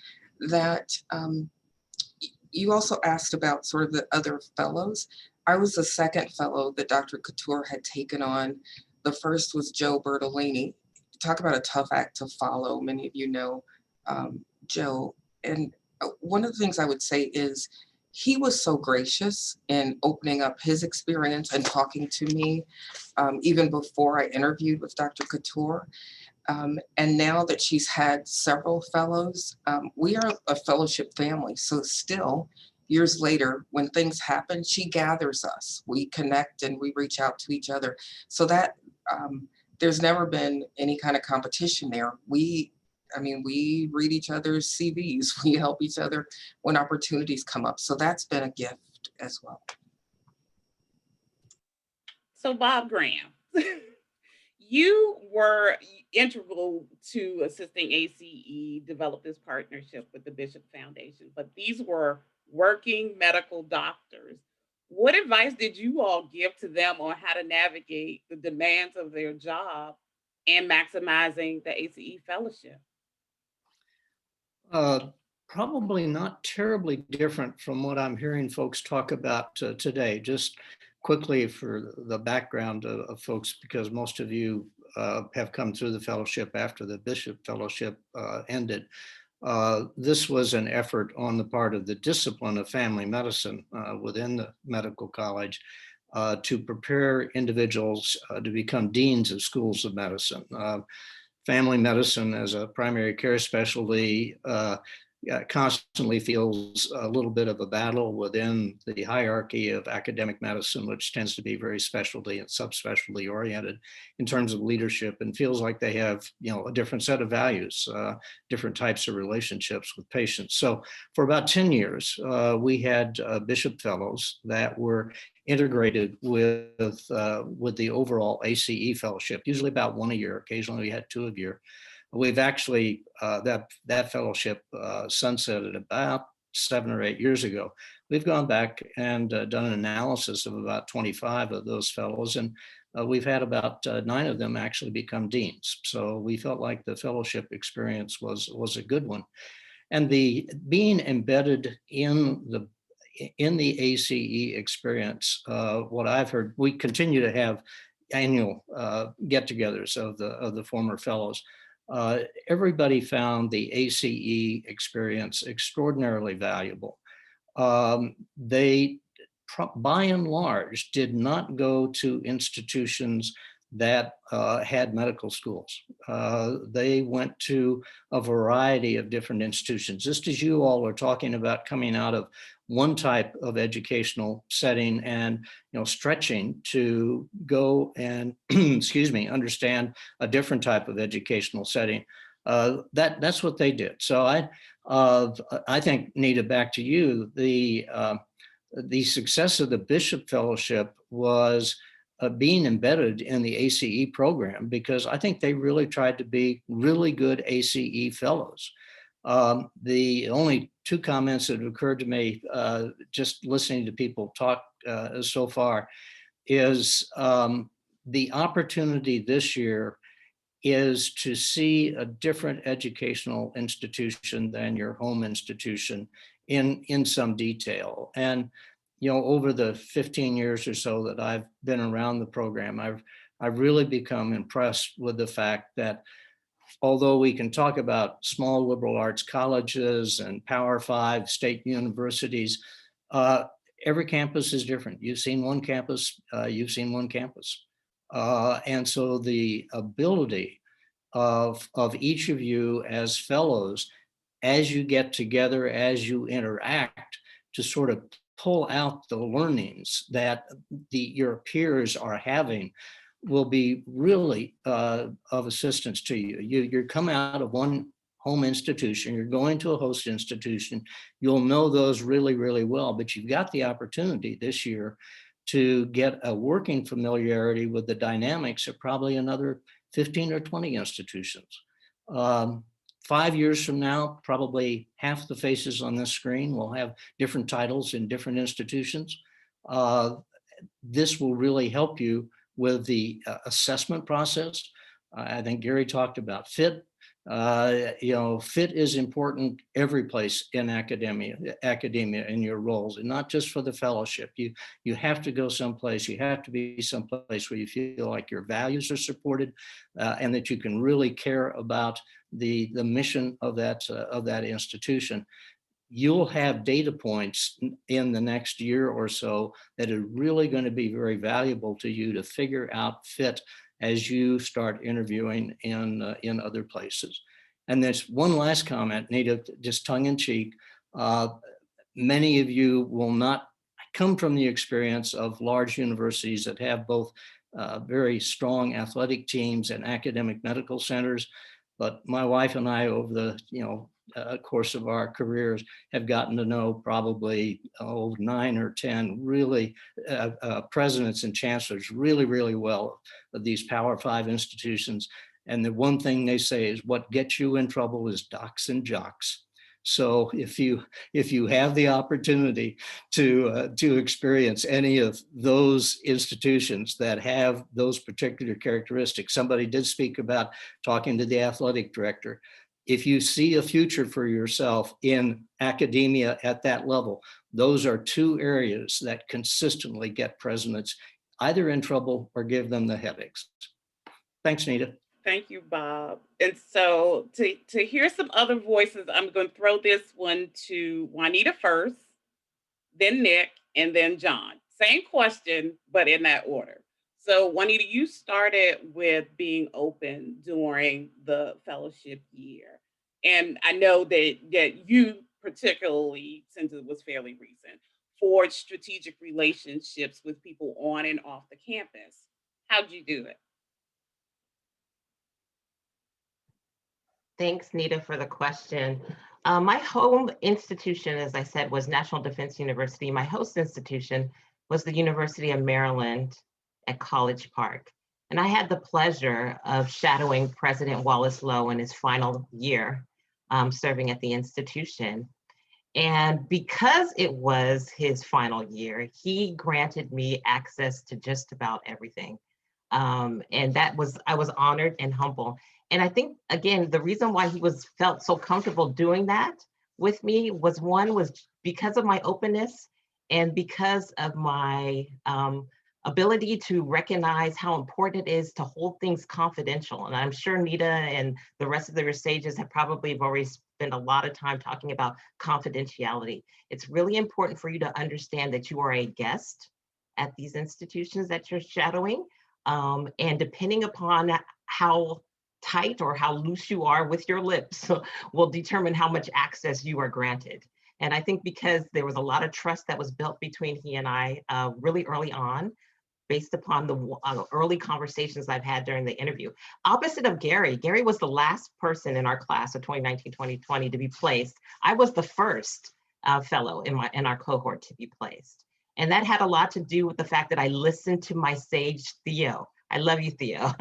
that you also asked about sort of the other fellows. I was the second fellow that Dr. Couture had taken on. The first was Joe Bertolini. Talk about a tough act to follow. Many of you know Joe. And one of the things I would say is he was so gracious in opening up his experience and talking to me even before I interviewed with Dr. Couture. And now that she's had several fellows, we are a fellowship family. So still, years later, when things happen, she gathers us. We connect and we reach out to each other. So that there's never been any kind of competition there. We read each other's CVs. We help each other when opportunities come up. So that's been a gift as well. So Bob Graham, You were integral to assisting ACE develop this partnership with the Bishop Foundation, but these were working medical doctors. What advice did you all give to them on how to navigate the demands of their job and maximizing the ACE fellowship? Uh, Probably not terribly different from what I'm hearing folks talk about today. Just quickly for the background of folks, because most of you have come through the fellowship after the Bishop Fellowship ended. This was an effort on the part of the discipline of family medicine within the medical college to prepare individuals to become deans of schools of medicine. Family medicine as a primary care specialty constantly feels a little bit of a battle within the hierarchy of academic medicine, which tends to be very specialty and subspecialty oriented in terms of leadership, and feels like they have, a different set of values, different types of relationships with patients. So for about 10 years, we had Bishop Fellows that were integrated with the overall ACE fellowship, usually about one a year. Occasionally we had two a year. We've actually, that fellowship sunsetted about 7 or 8 years ago. We've gone back and done an analysis of about 25 of those fellows, and we've had about 9 of them actually become deans. So we felt like the fellowship experience was a good one. And the being embedded in the ACE experience, what I've heard, we continue to have annual get-togethers of the former fellows. Everybody found the ACE experience extraordinarily valuable. They, by and large, did not go to institutions that had medical schools. They went to a variety of different institutions, just as you all are talking about coming out of one type of educational setting and stretching to go and excuse me, understand a different type of educational setting. That's what they did. So I think, Nita, back to you, the success of the Bishop Fellowship was being embedded in the ACE program, because I think they really tried to be really good ACE fellows. The only 2 comments that have occurred to me just listening to people talk so far is the opportunity this year is to see a different educational institution than your home institution in some detail. And over the 15 years or so that I've been around the program, I've really become impressed with the fact that although we can talk about small liberal arts colleges and Power 5 state universities, every campus is different. You've seen one campus, you've seen one campus. And so the ability of each of you as fellows, as you get together, as you interact, to sort of pull out the learnings that your peers are having will be really of assistance to you. You're coming out of one home institution, you're going to a host institution, you'll know those really, really well, but you've got the opportunity this year to get a working familiarity with the dynamics of probably another 15 or 20 institutions. 5 years from now, probably half the faces on this screen will have different titles in different institutions. This will really help you with the assessment process. I think Gary talked about fit. Fit is important every place in academia in your roles, and not just for the fellowship. You have to go someplace, you have to be someplace where you feel like your values are supported and that you can really care about the mission of that institution. You'll have data points in the next year or so that are really going to be very valuable to you to figure out fit as you start interviewing in other places. And there's one last comment, Nita, just tongue in cheek. Many of you will not come from the experience of large universities that have both very strong athletic teams and academic medical centers. But my wife and I, over the course of our careers have gotten to know probably 9 or 10 really presidents and chancellors really well of these Power 5 institutions. And the one thing they say is what gets you in trouble is docs and jocks. So if you have the opportunity to experience any of those institutions that have those particular characteristics, somebody did speak about talking to the athletic director. If you see a future for yourself in academia at that level, those are 2 areas that consistently get presidents either in trouble or give them the headaches. Thanks, Nita. Thank you, Bob. And so to hear some other voices, I'm going to throw this one to Juanita first, then Nick, and then John. Same question, but in that order. So Juanita, you started with being open during the fellowship year. And I know that you particularly, since it was fairly recent, forged strategic relationships with people on and off the campus. How'd you do it? Thanks, Nita, for the question. My home institution, as I said, was National Defense University. My host institution was the University of Maryland at College Park. And I had the pleasure of shadowing President Wallace Lowe in his final year serving at the institution. And because it was his final year, he granted me access to just about everything. And I was honored and humble. And I think, again, the reason why he felt so comfortable doing that with me was because of my openness and because of my ability to recognize how important it is to hold things confidential. And I'm sure Nita and the rest of their stages have already spent a lot of time talking about confidentiality. It's really important for you to understand that you are a guest at these institutions that you're shadowing. And depending upon how tight or how loose you are with your lips will determine how much access you are granted. And I think because there was a lot of trust that was built between he and I really early on, based upon the early conversations I've had during the interview. Opposite of Gary was the last person in our class of 2019-2020 to be placed. I was the first fellow in our cohort to be placed. And that had a lot to do with the fact that I listened to my sage Theo. I love you, Theo.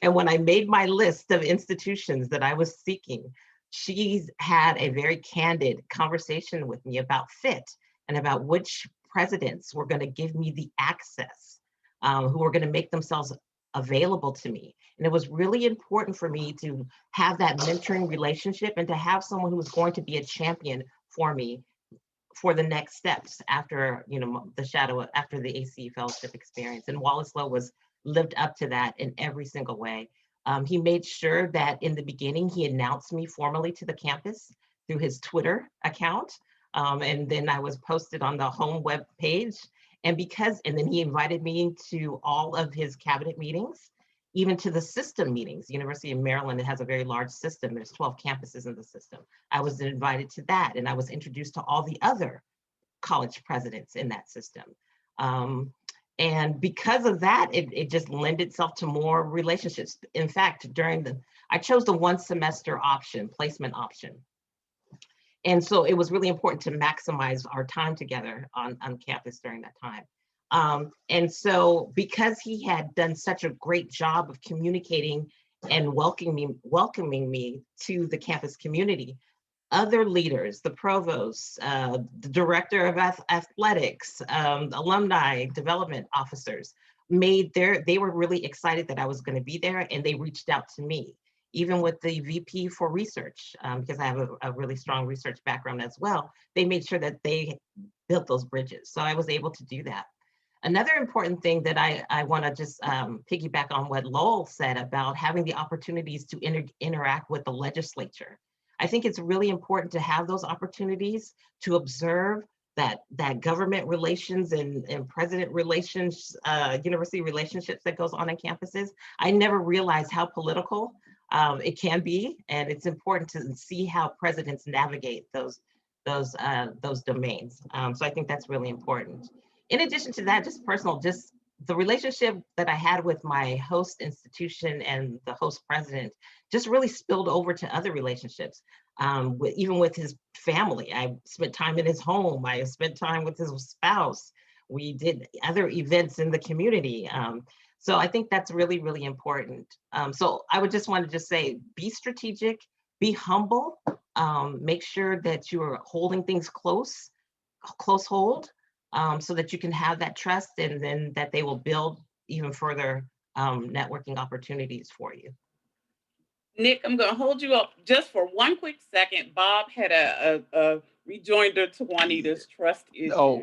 And when I made my list of institutions that I was seeking, she's had a very candid conversation with me about fit and about which presidents were going to give me the access, who were going to make themselves available to me. And it was really important for me to have that mentoring relationship and to have someone who was going to be a champion for me for the next steps after, after the ACE fellowship experience. And Wallace Lowe lived up to that in every single way. He made sure that in the beginning, he announced me formally to the campus through his Twitter account. And then I was posted on the home web page. And then he invited me to all of his cabinet meetings, even to the system meetings. University of Maryland, it has a very large system. There's 12 campuses in the system. I was invited to that, and I was introduced to all the other college presidents in that system. And because of that, it just lent itself to more relationships. In fact, I chose the 1 semester placement option. And so it was really important to maximize our time together on campus during that time. And so because he had done such a great job of communicating and welcoming me to the campus community, other leaders, the provost, the director of athletics, alumni development officers, they were really excited that I was going to be there, and they reached out to me. Even with the VP for research, because I have a really strong research background as well, they made sure that they built those bridges. So I was able to do that. Another important thing that I want to just piggyback on what Lowell said about having the opportunities to interact with the legislature. I think it's really important to have those opportunities to observe that government relations and president relations, university relationships that goes on campuses. I never realized how political it can be, and it's important to see how presidents navigate those domains. So I think that's really important. In addition to that, just the relationship that I had with my host institution and the host president just really spilled over to other relationships. Even with his family, I spent time in his home. I spent time with his spouse. We did other events in the community. So I think that's really, really important. So I would just want to just say, be strategic, be humble, make sure that you are holding things close hold, so that you can have that trust, and then that they will build even further networking opportunities for you. Nick, I'm going to hold you up just for one quick second. Bob had a rejoinder to Juanita's trust issue. Oh,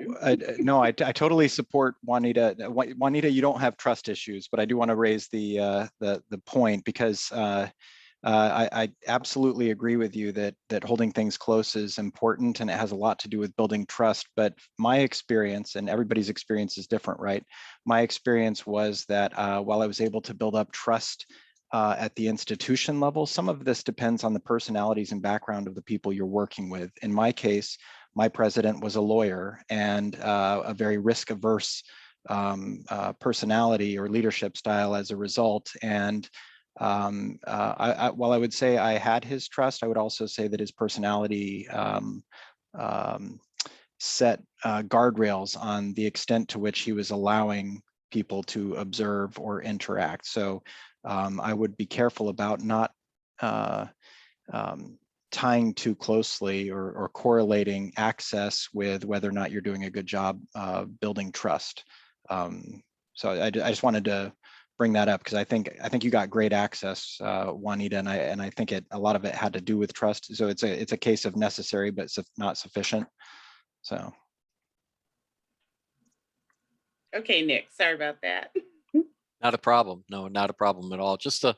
no, I totally support Juanita. Juanita, you don't have trust issues, but I do want to raise the point, because I absolutely agree with you that holding things close is important, and it has a lot to do with building trust. But my experience, and everybody's experience is different, right? My experience was that while I was able to build up trust at the institution level, some of this depends on the personalities and background of the people you're working with. In my case, my president was a lawyer and a very risk-averse personality or leadership style as a result. And while I would say I had his trust, I would also say that his personality set guardrails on the extent to which he was allowing people to observe or interact. So I would be careful about not tying too closely or correlating access with whether or not you're doing a good job building trust. So I just wanted to bring that up, because I think you got great access, Juanita, and I think a lot of it had to do with trust. So it's a case of necessary but not sufficient. So. Okay, Nick, sorry about that. Not a problem. No, not a problem at all. Just a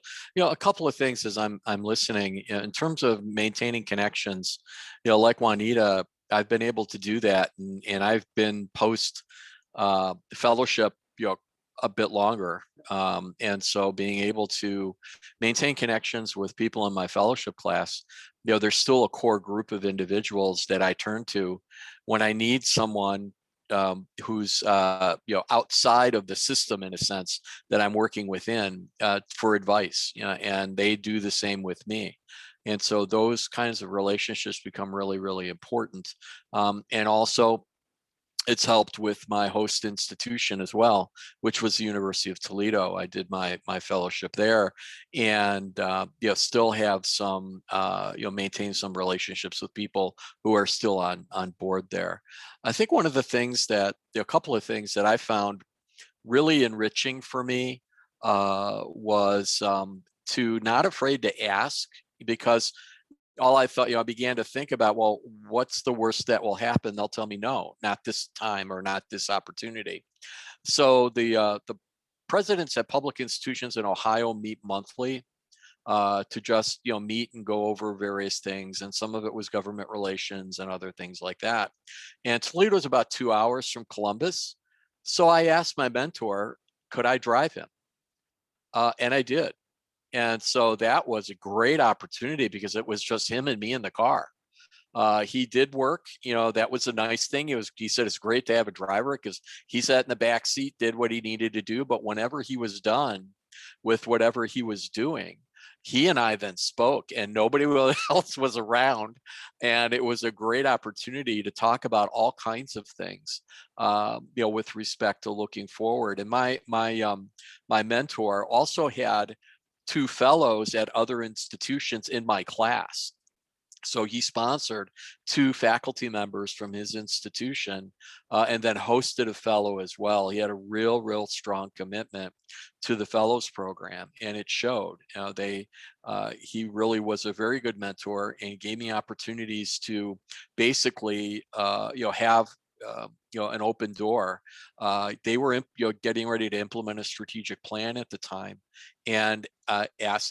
couple of things as I'm listening in terms of maintaining connections. Like Juanita, I've been able to do that, and I've been post fellowship, a bit longer, and so being able to maintain connections with people in my fellowship class, there's still a core group of individuals that I turn to when I need someone who's outside of the system, in a sense, that I'm working within for advice, and they do the same with me. And so those kinds of relationships become really, really important. And also, it's helped with my host institution as well, which was the University of Toledo. I did my fellowship there, and still have some maintain some relationships with people who are still on board there. I think one of the things that a couple of things that I found really enriching for me was to not afraid to ask, because all I thought, I began to think about, well, what's the worst that will happen? They'll tell me no, not this time or not this opportunity. So the presidents at public institutions in Ohio meet monthly to just meet and go over various things, and some of it was government relations and other things like that. And Toledo is about 2 hours from Columbus, so I asked my mentor, could I drive him? And I did. And so that was a great opportunity, because it was just him and me in the car. He did work, that was a nice thing. He said it's great to have a driver, because he sat in the back seat, did what he needed to do. But whenever he was done with whatever he was doing, he and I then spoke, and nobody else was around. And it was a great opportunity to talk about all kinds of things, with respect to looking forward. And my mentor also had 2 fellows at other institutions in my class. So he sponsored 2 faculty members from his institution, and then hosted a fellow as well. He had a real strong commitment to the fellows program, and it showed. He really was a very good mentor, and gave me opportunities to basically, have an open door. They were getting ready to implement a strategic plan at the time, and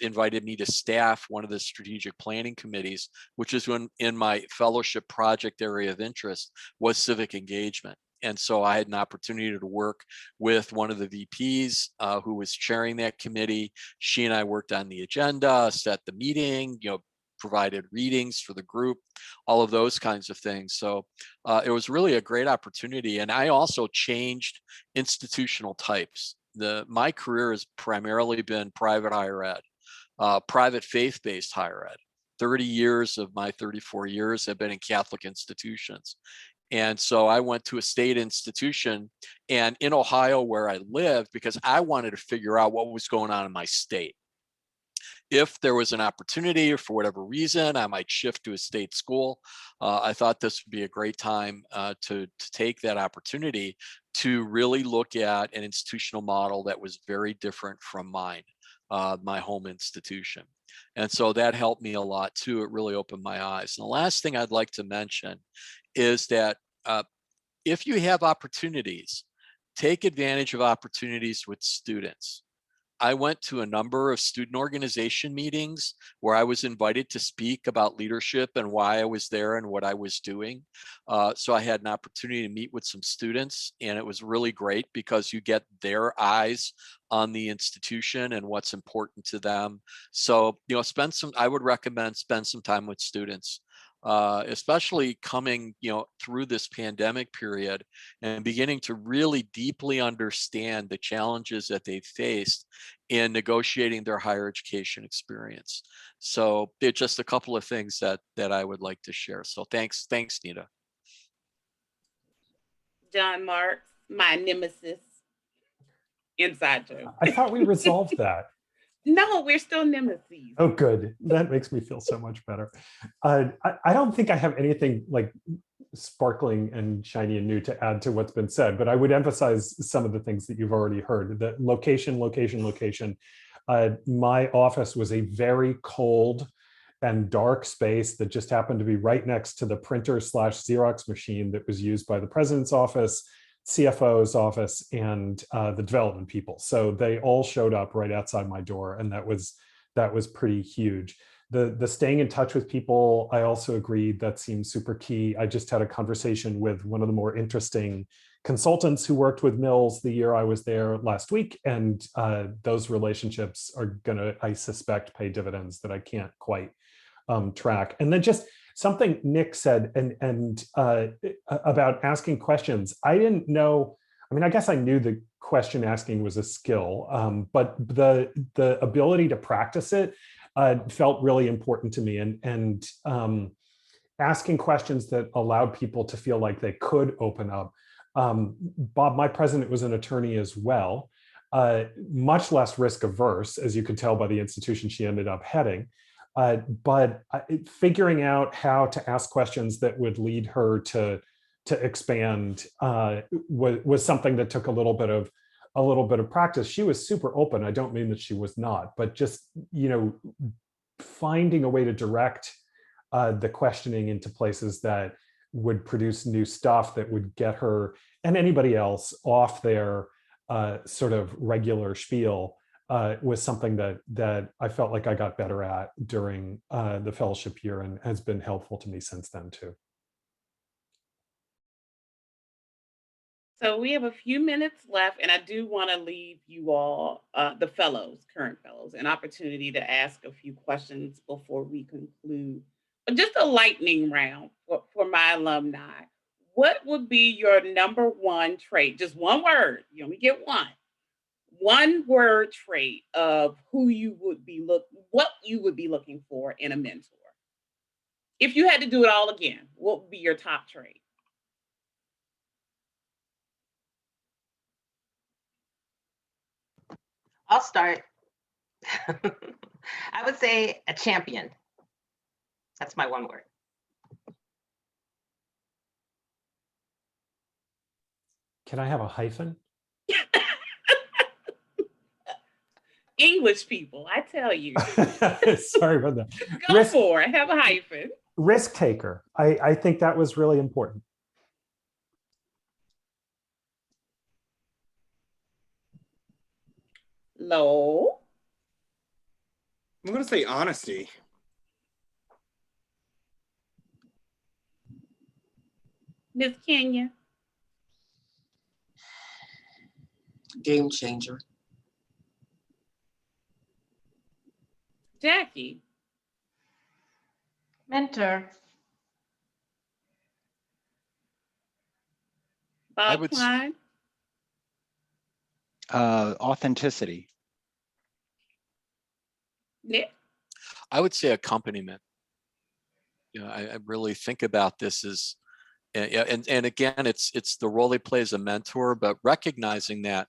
invited me to staff one of the strategic planning committees, which is in my fellowship project area of interest was civic engagement. And so I had an opportunity to work with one of the VPs who was chairing that committee. She and I worked on the agenda, set the meeting, provided readings for the group, all of those kinds of things. So it was really a great opportunity. And I also changed institutional types. My career has primarily been private higher ed, private faith-based higher ed. 30 years of my 34 years have been in Catholic institutions. And so I went to a state institution, and in Ohio where I lived, because I wanted to figure out what was going on in my state. If there was an opportunity or for whatever reason, I might shift to a state school. I thought this would be a great time to take that opportunity to really look at an institutional model that was very different from mine, my home institution. And so that helped me a lot too. It really opened my eyes. And the last thing I'd like to mention is that if you have opportunities, take advantage of opportunities with students. I went to a number of student organization meetings where I was invited to speak about leadership and why I was there and what I was doing. So I had an opportunity to meet with some students, and it was really great because you get their eyes on the institution and what's important to them. So, I would recommend spend some time with students. Especially coming, through this pandemic period and beginning to really deeply understand the challenges that they've faced in negotiating their higher education experience. So it's just a couple of things that I would like to share. So thanks, Nita. John Marks, my nemesis. Inside joke. I thought we resolved that. No, we're still nemesis. Oh, good. That makes me feel so much better. I don't think I have anything like sparkling and shiny and new to add to what's been said, but I would emphasize some of the things that you've already heard. The location. My office was a very cold and dark space that just happened to be right next to the printer/Xerox machine that was used by the president's office, CFO's office, and the development people. So they all showed up right outside my door, and that was pretty huge. The staying in touch with people, I also agreed, that seems super key. I just had a conversation with one of the more interesting consultants who worked with Mills the year I was there last week, and those relationships are gonna, I suspect, pay dividends that I can't quite track. And then just something Nick said and about asking questions. I didn't know, I guess I knew the question asking was a skill, but the ability to practice it felt really important to me. And asking questions that allowed people to feel like they could open up. Bob, my president, was an attorney as well, much less risk averse, as you could tell by the institution she ended up heading. But figuring out how to ask questions that would lead her to expand was something that took a little bit of practice. She was super open. I don't mean that she was not, but just finding a way to direct the questioning into places that would produce new stuff that would get her and anybody else off their sort of regular spiel. Was something that I felt like I got better at during the fellowship year and has been helpful to me since then too. So we have a few minutes left, and I do want to leave you all, the fellows, current fellows, an opportunity to ask a few questions before we conclude. Just a lightning round for my alumni. What would be your number one trait? Just one word. You only get one. One word trait of what you would be looking for in a mentor. If you had to do it all again, what would be your top trait? I'll start. I would say a champion. That's my one word. Can I have a hyphen? English people, I tell you. Sorry about that. Go for it. Have a hyphen. Risk taker. I think that was really important. Low. I'm going to say honesty. Miss Kenya. Game changer. Jackie. Mentor. Bob Klein. Authenticity. Nick. I would say accompaniment. I really think about this as, and again, it's the role he plays a mentor, but recognizing that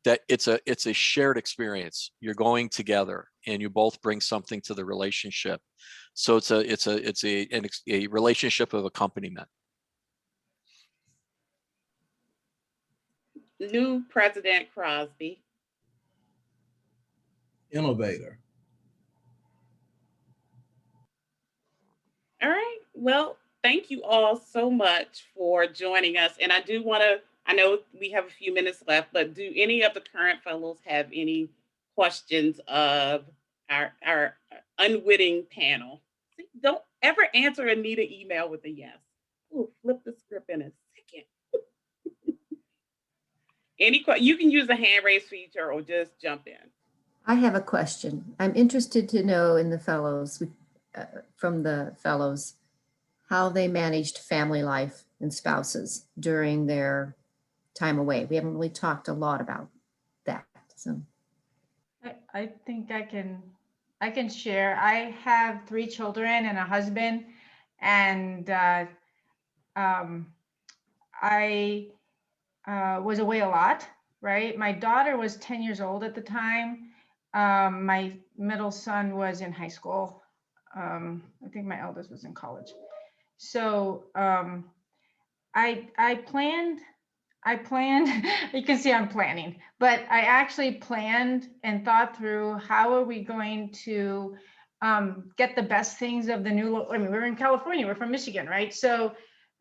it's a shared experience. You're going together, and you both bring something to the relationship. So it's a relationship of accompaniment. New President Crosby. Innovator. All right. Well, thank you all so much for joining us. And I do want to, I know we have a few minutes left, but do any of the current fellows have any questions of our unwitting panel? See, don't ever answer Anita email with a yes. Ooh, flip the script in a second. You can use the hand raise feature or just jump in. I have a question. I'm interested to know in the fellows, from the fellows, how they managed family life and spouses during their time away. We haven't really talked a lot about that. So I think I can share. I have 3 children and a husband, and I was away a lot, right? My daughter was 10 years old at the time. My middle son was in high school. I think my eldest was in college. So I planned, you can see I'm planning, but I actually planned and thought through how are we going to get the best things of the new, I mean, we're in California, we're from Michigan, right? So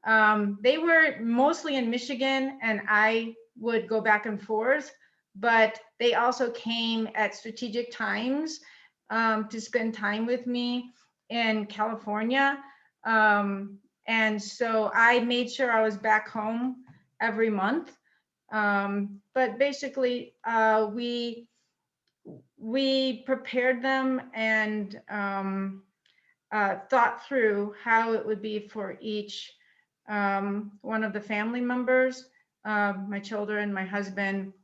they were mostly in Michigan and I would go back and forth, but they also came at strategic times to spend time with me in California. And so I made sure I was back home every month. But basically, we prepared them and thought through how it would be for each one of the family members, my children, my husband,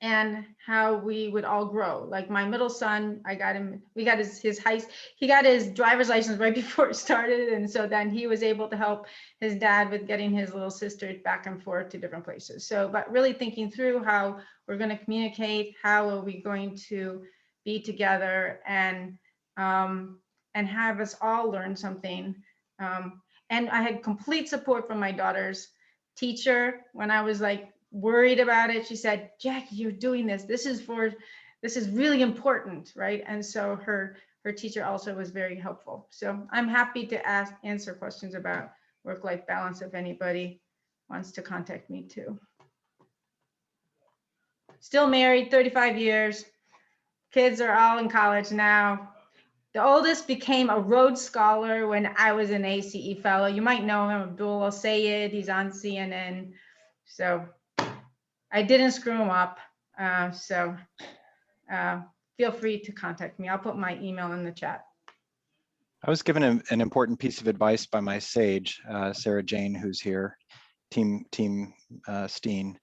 and how we would all grow. Like my middle son, he got his driver's license right before it started. And so then he was able to help his dad with getting his little sister back and forth to different places. So, but really thinking through how we're going to communicate, how are we going to be together and have us all learn something. And I had complete support from my daughter's teacher when I was like worried about it. She said, Jackie, you're doing this. This is really important, right? And so her teacher also was very helpful. So I'm happy to answer questions about work-life balance if anybody wants to contact me too. Still married, 35 years. Kids are all in college now. The oldest became a Rhodes Scholar when I was an ACE fellow. You might know him, Abdul Sayed. He's on CNN. So I didn't screw him up. Feel free to contact me. I'll put my email in the chat. I was given an important piece of advice by my sage, Sarah Jane, who's here, Team Steen,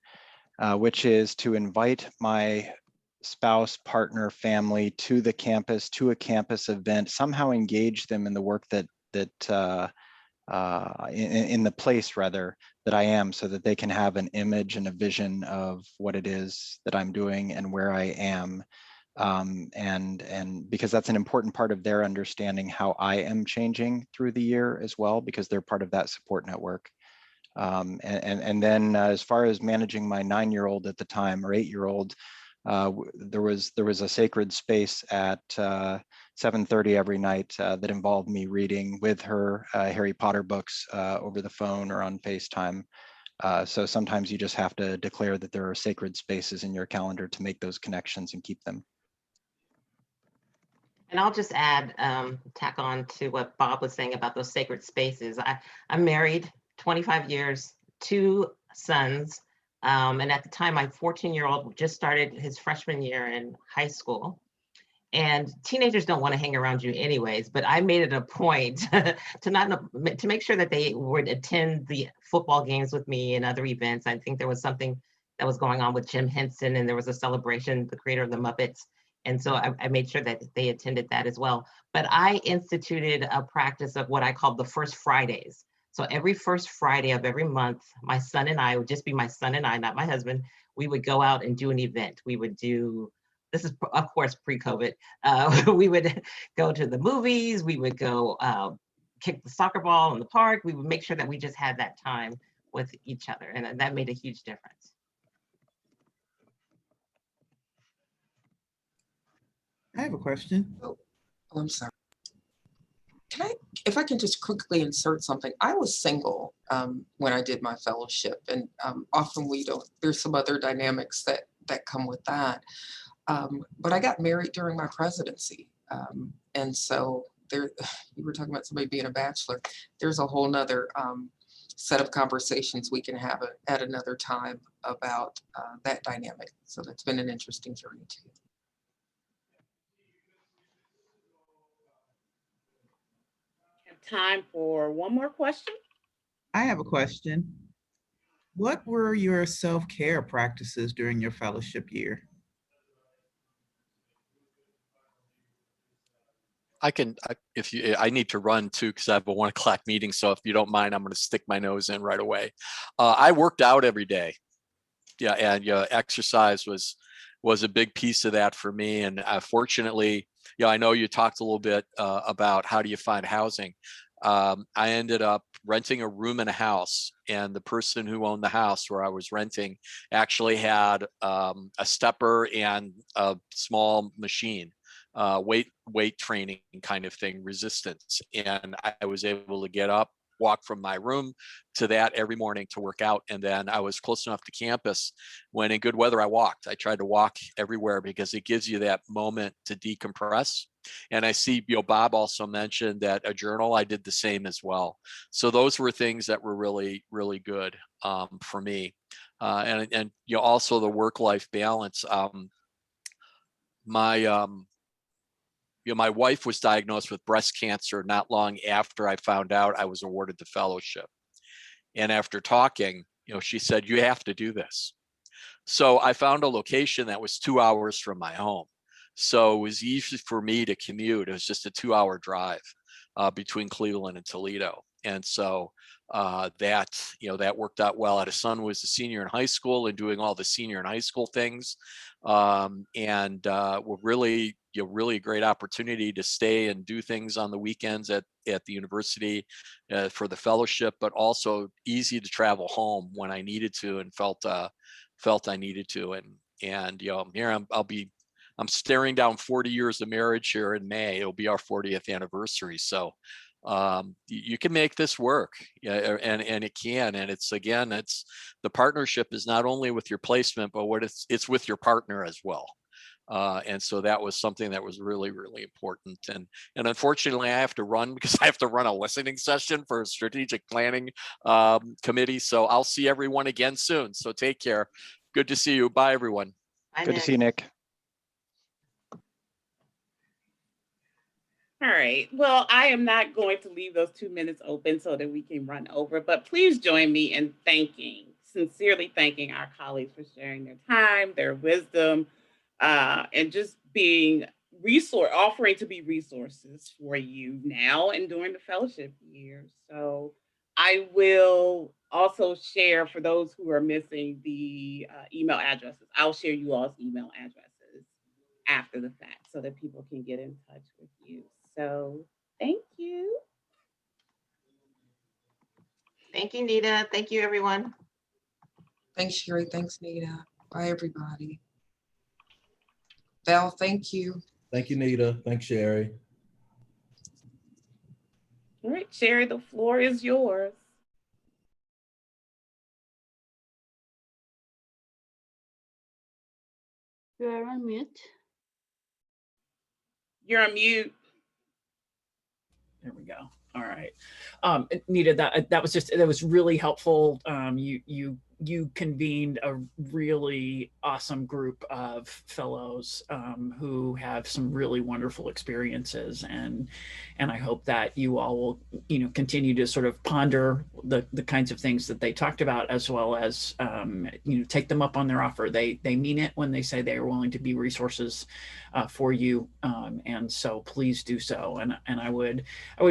which is to invite my spouse, partner, family to the campus, to a campus event, somehow engage them in the work that in the place rather that I am, so that they can have an image and a vision of what it is that I'm doing and where I am. And because that's an important part of their understanding how I am changing through the year as well, because they're part of that support network. And then as far as managing my 9-year-old at the time, or 8-year-old, there was a sacred space at 7:30 every night that involved me reading with her Harry Potter books over the phone or on FaceTime. So sometimes you just have to declare that there are sacred spaces in your calendar to make those connections and keep them. And I'll just add, tack on to what Bob was saying about those sacred spaces. I'm married 25 years, 2 sons. And at the time, my 14-year-old just started his freshman year in high school. And teenagers don't want to hang around you anyways, but I made it a point to make sure that they would attend the football games with me and other events. I think there was something that was going on with Jim Henson, and there was a celebration, the creator of the Muppets. And so I made sure that they attended that as well. But I instituted a practice of what I called the first Fridays. So every first Friday of every month, my son and I, it would just be my son and I, not my husband, we would go out and do an event. We would do, this is of course pre-COVID, we would go to the movies, we would go kick the soccer ball in the park. We would make sure that we just had that time with each other, and that made a huge difference. I have a question. Oh, I'm sorry. Can I, if I can just quickly insert something? I was single when I did my fellowship, and often we don't, there's some other dynamics that come with that. But I got married during my presidency. And so there, you were talking about somebody being a bachelor. There's a whole nother set of conversations we can have at another time about that dynamic. So that's been an interesting journey too. Time for one more question. I have a question. What were your self-care practices during your fellowship year? I need to run too, because I have a 1 o'clock meeting. So if you don't mind, I'm going to stick my nose in right away. I worked out every day. Yeah, and exercise was a big piece of that for me. And fortunately, I know you talked a little bit about how do you find housing. I ended up renting a room in a house, and the person who owned the house where I was renting actually had a stepper and a small machine, weight training kind of thing, resistance. And I was able to get up, walk from my room to that every morning to work out. And then I was close enough to campus when in good weather, I walked. I tried to walk everywhere because it gives you that moment to decompress. And I see, Bob also mentioned that a journal, I did the same as well. So those were things that were really, really good for me. And also the work-life balance. My wife was diagnosed with breast cancer not long after I found out I was awarded the fellowship. And after talking, she said, you have to do this. So I found a location that was 2 hours from my home. So it was easy for me to commute. It was just a 2-hour drive between Cleveland and Toledo. And so that worked out well. I had a son who was a senior in high school and doing all the senior in high school things. Were really, really great opportunity to stay and do things on the weekends at the university for the fellowship, but also easy to travel home when I needed to and felt I needed to. And here I'm staring down 40 years of marriage here in May. It'll be our 40th anniversary. So you can make this work, and it can. And it's the partnership is not only with your placement, but it's with your partner as well. And so that was something that was really, really important. And unfortunately, I have to run because I have to run a listening session for a strategic planning committee. So I'll see everyone again soon. So take care. Good to see you. Bye, everyone. Bye, Good to see you, Nick. All right. Well, I am not going to leave those 2 minutes open so that we can run over, but please join me in sincerely thanking our colleagues for sharing their time, their wisdom, and just being offering to be resources for you now and during the fellowship year. So I will also share, for those who are missing the email addresses, I'll share you all's email addresses after the fact so that people can get in touch with you. So thank you. Thank you, Nita. Thank you, everyone. Thanks, Sherry. Thanks, Nita. Bye, everybody. Val, thank you. Thank you, Nita. Thanks, Sherry. All right, Sherry, the floor is yours. You're on mute. You're on mute. There we go. All right. Nita, that was really helpful. You you convened a really awesome group of fellows who have some really wonderful experiences, and I hope that you all will, you know, continue to sort of ponder the kinds of things that they talked about, as well as you know, take them up on their offer. They mean it when they say they are willing to be resources for you, and so please do so. And I would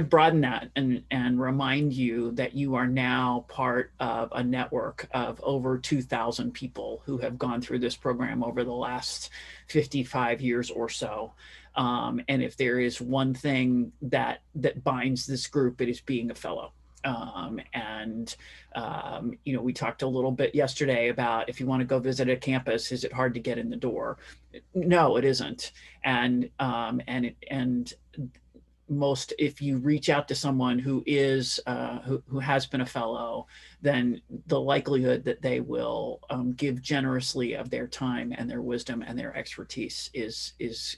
broaden that and remind you that you are now part of a network of over 2,000 people who have gone through this program over the last 55 years or so. And if there is one thing that binds this group, it is being a fellow. You know, we talked a little bit yesterday about, if you want to go visit a campus, is it hard to get in the door? No, it isn't. And most, if you reach out to someone who is who has been a fellow, then the likelihood that they will give generously of their time and their wisdom and their expertise is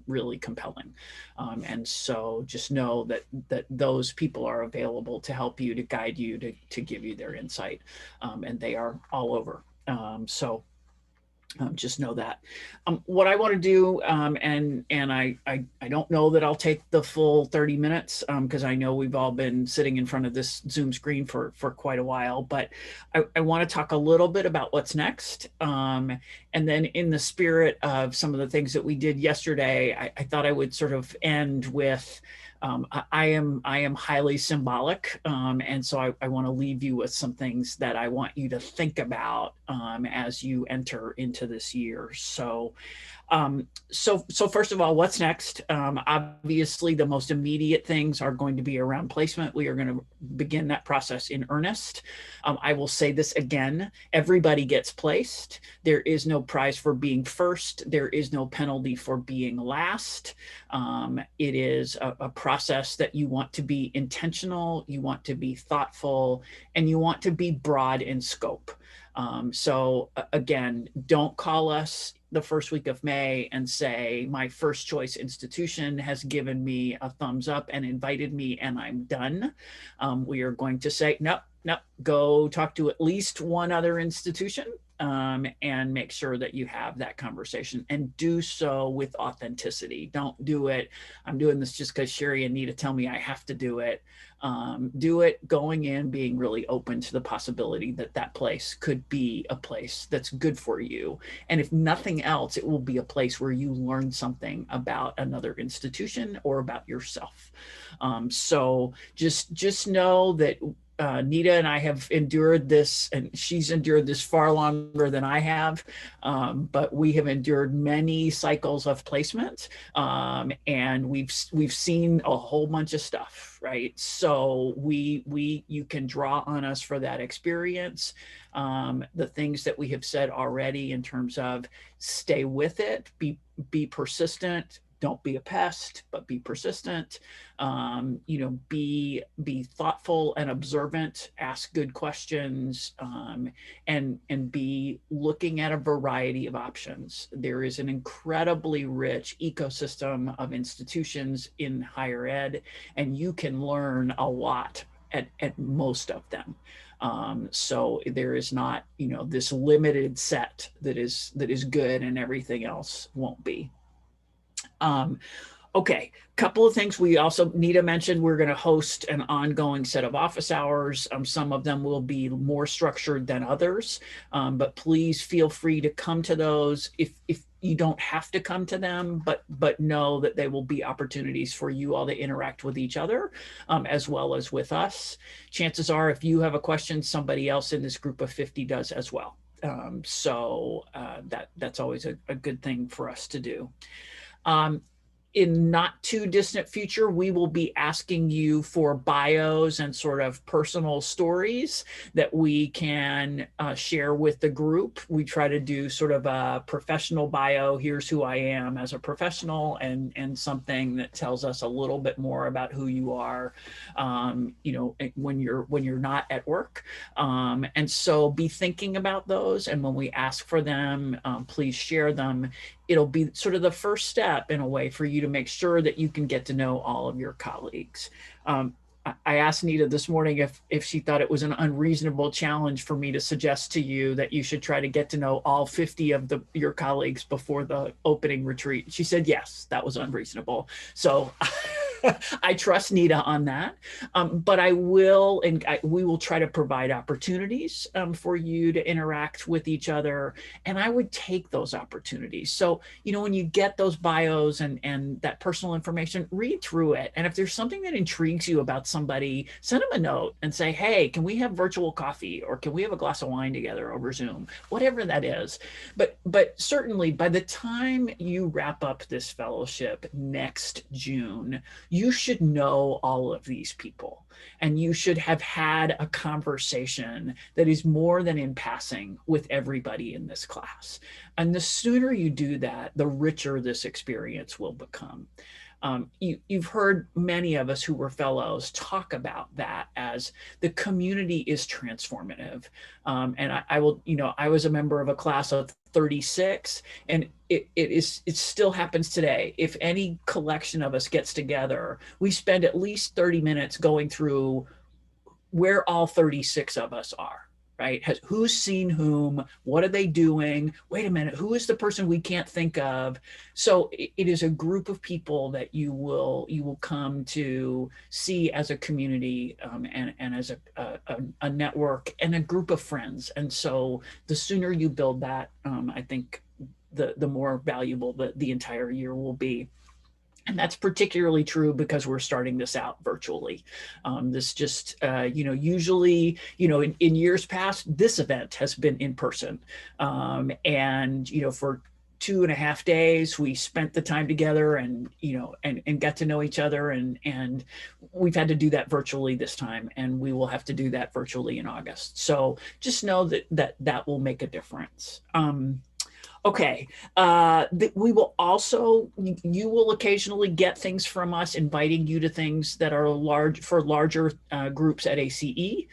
really compelling. And so just know that those people are available to help you, to guide you, to give you their insight, and they are all over. Just know that. What I want to do, and I don't know that I'll take the full 30 minutes, because I know we've all been sitting in front of this Zoom screen for quite a while, but I want to talk a little bit about what's next. And then, in the spirit of some of the things that we did yesterday, I thought I would sort of end with, I am highly symbolic, and so I want to leave you with some things that I want you to think about as you enter into this year. So first of all, what's next? Obviously, the most immediate things are going to be around placement. We are going to begin that process in earnest. I will say this again: everybody gets placed. There is no prize for being first. There is no penalty for being last. It is a process that you want to be intentional, you want to be thoughtful, and you want to be broad in scope. So again, don't call us the first week of May and say, my first choice institution has given me a thumbs up and invited me and I'm done. We are going to say, no, go talk to at least one other institution, and make sure that you have that conversation, and do so with authenticity. Don't do it, I'm doing this just because Sherry and Nita tell me I have to do it. Do it going in being really open to the possibility that that place could be a place that's good for you. And if nothing else, it will be a place where you learn something about another institution or about yourself. So just know that Nita and I have endured this, and she's endured this far longer than I have, but we have endured many cycles of placement, and we've seen a whole bunch of stuff, right? So you can draw on us for that experience. The things that we have said already in terms of stay with it, be persistent. Don't be a pest, but be persistent. You know, be thoughtful and observant. Ask good questions, and be looking at a variety of options. There is an incredibly rich ecosystem of institutions in higher ed, and you can learn a lot at most of them. So there is not, you know, this limited set that is good and everything else won't be. Okay, couple of things we also need to mention. We're going to host an ongoing set of office hours. Some of them will be more structured than others, but please feel free to come to those. If you don't have to come to them, but know that they will be opportunities for you all to interact with each other, as well as with us. Chances are, if you have a question, somebody else in this group of 50 does as well. So that's always a good thing for us to do. In not too distant future, we will be asking you for bios and sort of personal stories that we can share with the group. We try to do sort of a professional bio. Here's who I am as a professional, and something that tells us a little bit more about who you are, you know, when you're not at work. And so be thinking about those. And when we ask for them, please share them. It'll be sort of the first step in a way for you to make sure that you can get to know all of your colleagues. I asked Nita this morning if she thought it was an unreasonable challenge for me to suggest to you that you should try to get to know all 50 of your colleagues before the opening retreat. She said, yes, that was unreasonable. So I trust Nita on that, but I will, and we will try to provide opportunities for you to interact with each other. And I would take those opportunities. So, you know, when you get those bios and that personal information, read through it. And if there's something that intrigues you about somebody, send them a note and say, hey, can we have virtual coffee, or can we have a glass of wine together over Zoom, whatever that is. But certainly by the time you wrap up this fellowship next June, you should know all of these people, and you should have had a conversation that is more than in passing with everybody in this class. And the sooner you do that, the richer this experience will become. You've heard many of us who were fellows talk about that as the community is transformative. And I will, you know, I was a member of a class of 36, and it still happens today. If any collection of us gets together, we spend at least 30 minutes going through where all 36 of us are. Right? Who's seen whom? What are they doing? Wait a minute, who is the person we can't think of? So it is a group of people that you will come to see as a community, and as a network and a group of friends. And so the sooner you build that, I think the more valuable the entire year will be. And that's particularly true because we're starting this out virtually. This just, you know, usually, you know, in years past, this event has been in person. And, you know, for 2.5 days, we spent the time together and, you know, and got to know each other. And we've had to do that virtually this time, and we will have to do that virtually in August. So just know that will make a difference. Okay, we will also, you will occasionally get things from us inviting you to things that are larger groups at ACE.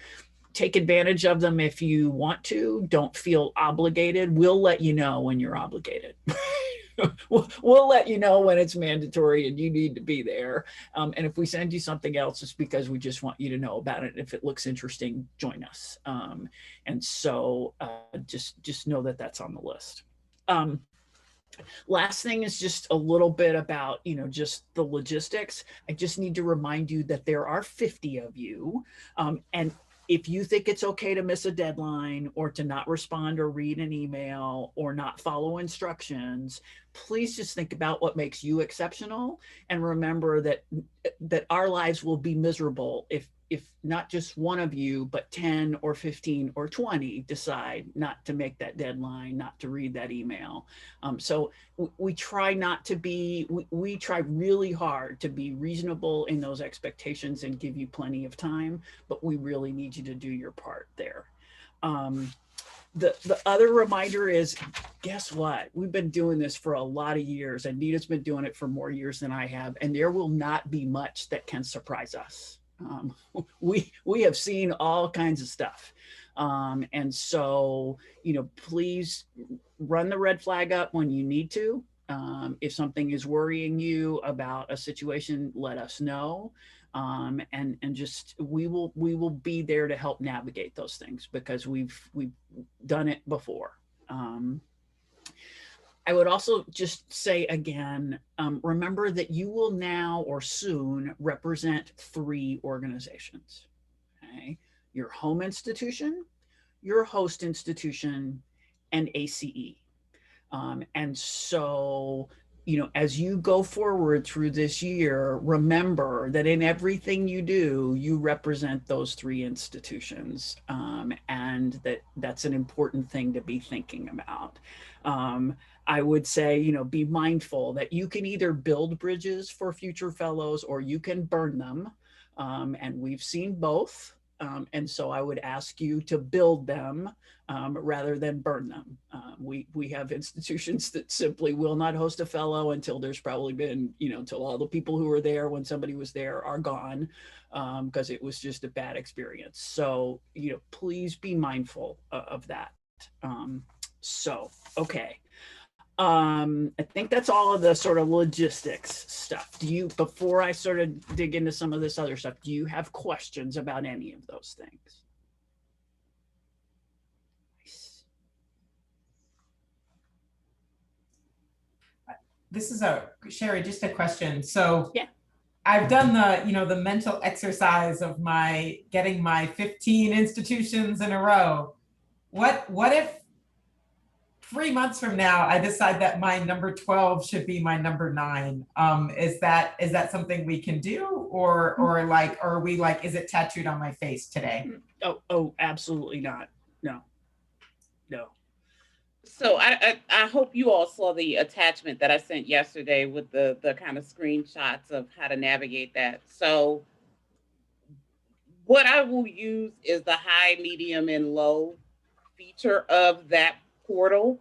Take advantage of them if you want to. Don't feel obligated. We'll let you know when you're obligated. We'll let you know when it's mandatory and you need to be there. And if we send you something else, it's because we just want you to know about it. If it looks interesting, join us. And so just know that that's on the list. Last thing is just a little bit about, you know, just the logistics. I just need to remind you that there are 50 of you. And if you think it's okay to miss a deadline or to not respond or read an email or not follow instructions, please just think about what makes you exceptional, and remember that our lives will be miserable if not just one of you, but 10 or 15 or 20 decide not to make that deadline, not to read that email. So we try not to be, we try really hard to be reasonable in those expectations and give you plenty of time, but we really need you to do your part there. The other reminder is, guess what? We've been doing this for a lot of years, and Nita's been doing it for more years than I have, and there will not be much that can surprise us. We have seen all kinds of stuff. And so, you know, please run the red flag up when you need to. If something is worrying you about a situation, let us know. And just we will be there to help navigate those things, because we've done it before. I would also just say again, remember that you will now or soon represent 3 organizations. Okay? Your home institution, your host institution, and ACE. And so, you know, as you go forward through this year, remember that in everything you do, you represent those 3 institutions, and that's an important thing to be thinking about. I would say, you know, be mindful that you can either build bridges for future fellows or you can burn them. And we've seen both. And so I would ask you to build them rather than burn them. We have institutions that simply will not host a fellow until there's probably been, you know, until all the people who were there when somebody was there are gone, because it was just a bad experience. So, you know, please be mindful of that. So, okay. I think that's all of the sort of logistics stuff. Before I sort of dig into some of this other stuff, do you have questions about any of those things? This is Sherry, just a question. So yeah, I've done the mental exercise of getting my 15 institutions in a row. What if 3 months from now I decide that my number 12 should be my number 9? Is that something we can do, or are we like, is it tattooed on my face today? Oh, absolutely not. No. So I hope you all saw the attachment that I sent yesterday with the kind of screenshots of how to navigate that. So what I will use is the high, medium, and low feature of that portal,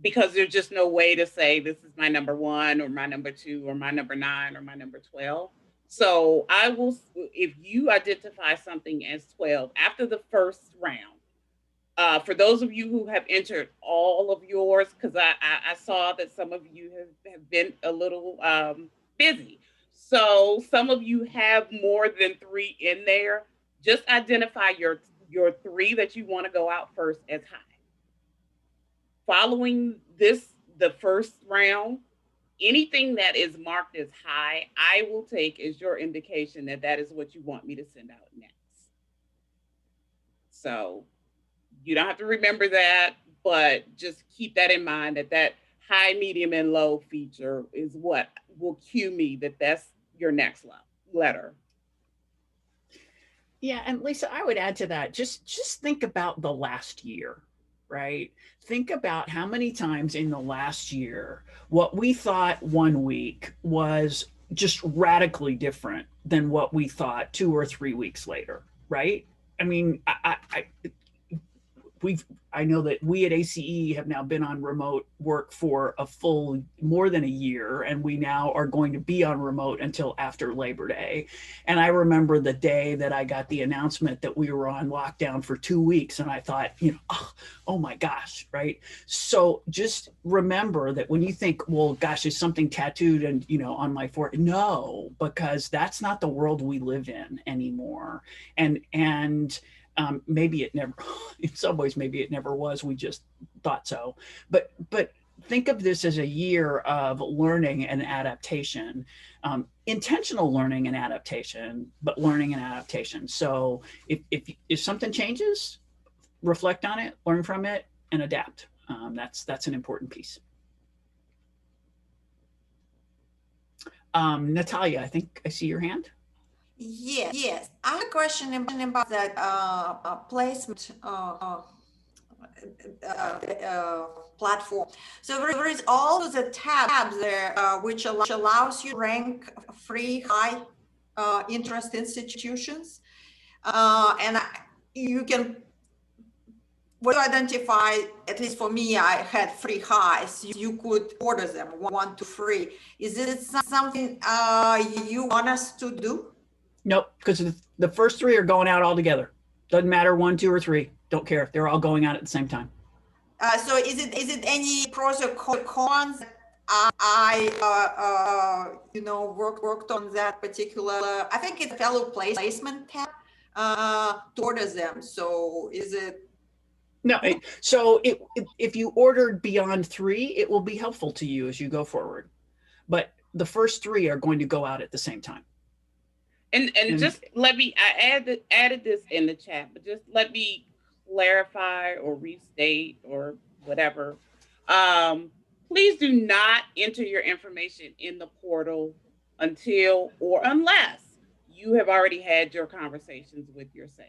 because there's just no way to say this is my number 1 or my number 2 or my number 9 or my number 12. So I will, if you identify something as 12 after the first round, for those of you who have entered all of yours, because I saw that some of you have been a little busy. So some of you have more than 3 in there. Just identify your 3 that you want to go out first as high. Following the first round, anything that is marked as high, I will take as your indication that that is what you want me to send out next. So you don't have to remember that, but just keep that in mind, that high, medium, and low feature is what will cue me that that's your next letter. Yeah, and Lisa, I would add to that, just think about the last year, right? Think about how many times in the last year, what we thought one week was just radically different than what we thought 2 or 3 weeks later, right? I mean, I know that we at ACE have now been on remote work for a full more than a year, and we now are going to be on remote until after Labor Day. And I remember the day that I got the announcement that we were on lockdown for 2 weeks, and I thought, oh my gosh, right? So just remember that when you think, well, gosh, is something tattooed and on my forehead? No, because that's not the world we live in anymore. And maybe it never, in some ways, maybe it never was. We just thought so. But think of this as a year of learning and adaptation, intentional learning and adaptation, but learning and adaptation. So if something changes, reflect on it, learn from it, and adapt. That's an important piece. Natalia, I think I see your hand. Yes. I have a question about that placement platform. So there is also the tab there, which allows you to rank free high interest institutions, and you can. What you identify, at least for me, I had 3 highs. You could order them 1 to 3. Is it something you want us to do? Nope, because the first 3 are going out all together. Doesn't matter 1, 2, or 3. Don't care. They're all going out at the same time. So is it any pros or cons? I worked on that particular. I think it's fellow placement tab to order them. So is it? No. So if you ordered beyond 3, it will be helpful to you as you go forward. But the first 3 are going to go out at the same time. And just let me, I added this in the chat, but just let me clarify or restate or whatever. Please do not enter your information in the portal until or unless you have already had your conversations with your SAGE.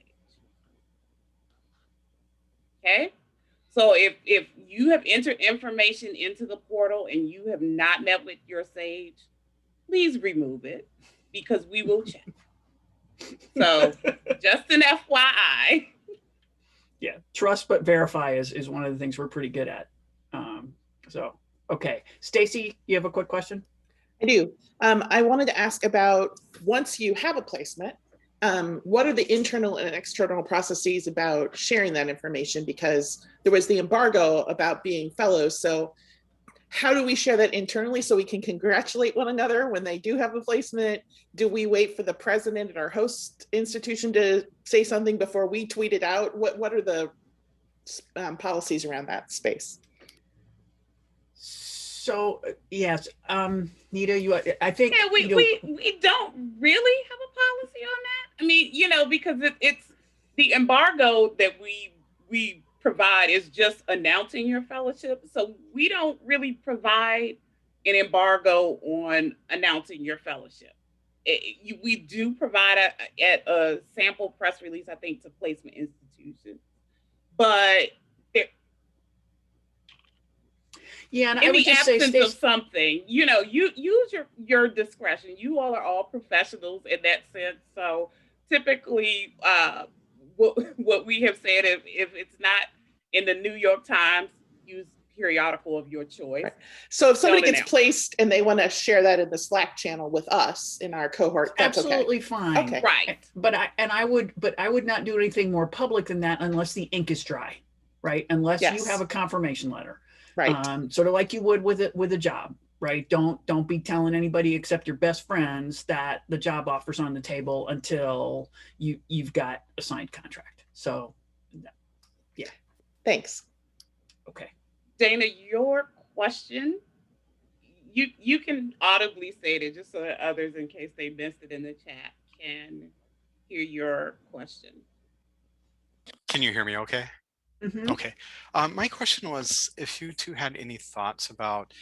Okay? So if you have entered information into the portal and you have not met with your SAGE, please remove it, because we will check. So just an FYI. Yeah, trust but verify is one of the things we're pretty good at. So, okay. Stacy, you have a quick question? I do. I wanted to ask about, once you have a placement, what are the internal and external processes about sharing that information? Because there was the embargo about being fellows. So how do we share that internally so we can congratulate one another when they do have a placement? Do we wait for the president at our host institution to say something before we tweet it out? What are the policies around that space? So yes, Nita, I think we don't really have a policy on that. I mean, because it's the embargo that we provide is just announcing your fellowship. So we don't really provide an embargo on announcing your fellowship. We do provide a sample press release, I think, to placement institutions, but yeah, and in I would the just say, absence of something, you use your discretion. You all are all professionals in that sense. So typically, what we have said, if it's not in the New York Times, use periodical of your choice. Right. So if somebody gets placed and they want to share that in the Slack channel with us in our cohort, that's absolutely okay. Fine. Okay. Right. But I would not do anything more public than that unless the ink is dry, right? Unless you have a confirmation letter. Right. Sort of like you would with a job, right? Don't be telling anybody except your best friends that the job offer's on the table until you've got a signed contract. So, yeah. Thanks. Okay. Dana, your question, you can audibly say it just so that others, in case they missed it in the chat, can hear your question. Can you hear me okay? Mm-hmm. Okay. My question was if you two had any thoughts about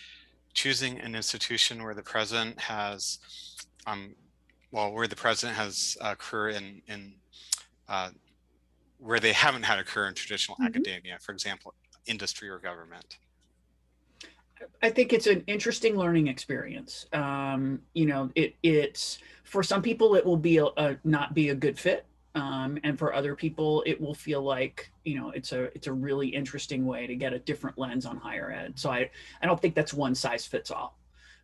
choosing an institution where the president has, where the president has a career in where they haven't had a career in traditional academia, for example, industry or government. I think it's an interesting learning experience. It's for some people it will be not be a good fit. And for other people, it will feel like, it's a really interesting way to get a different lens on higher ed. So I don't think that's one size fits all.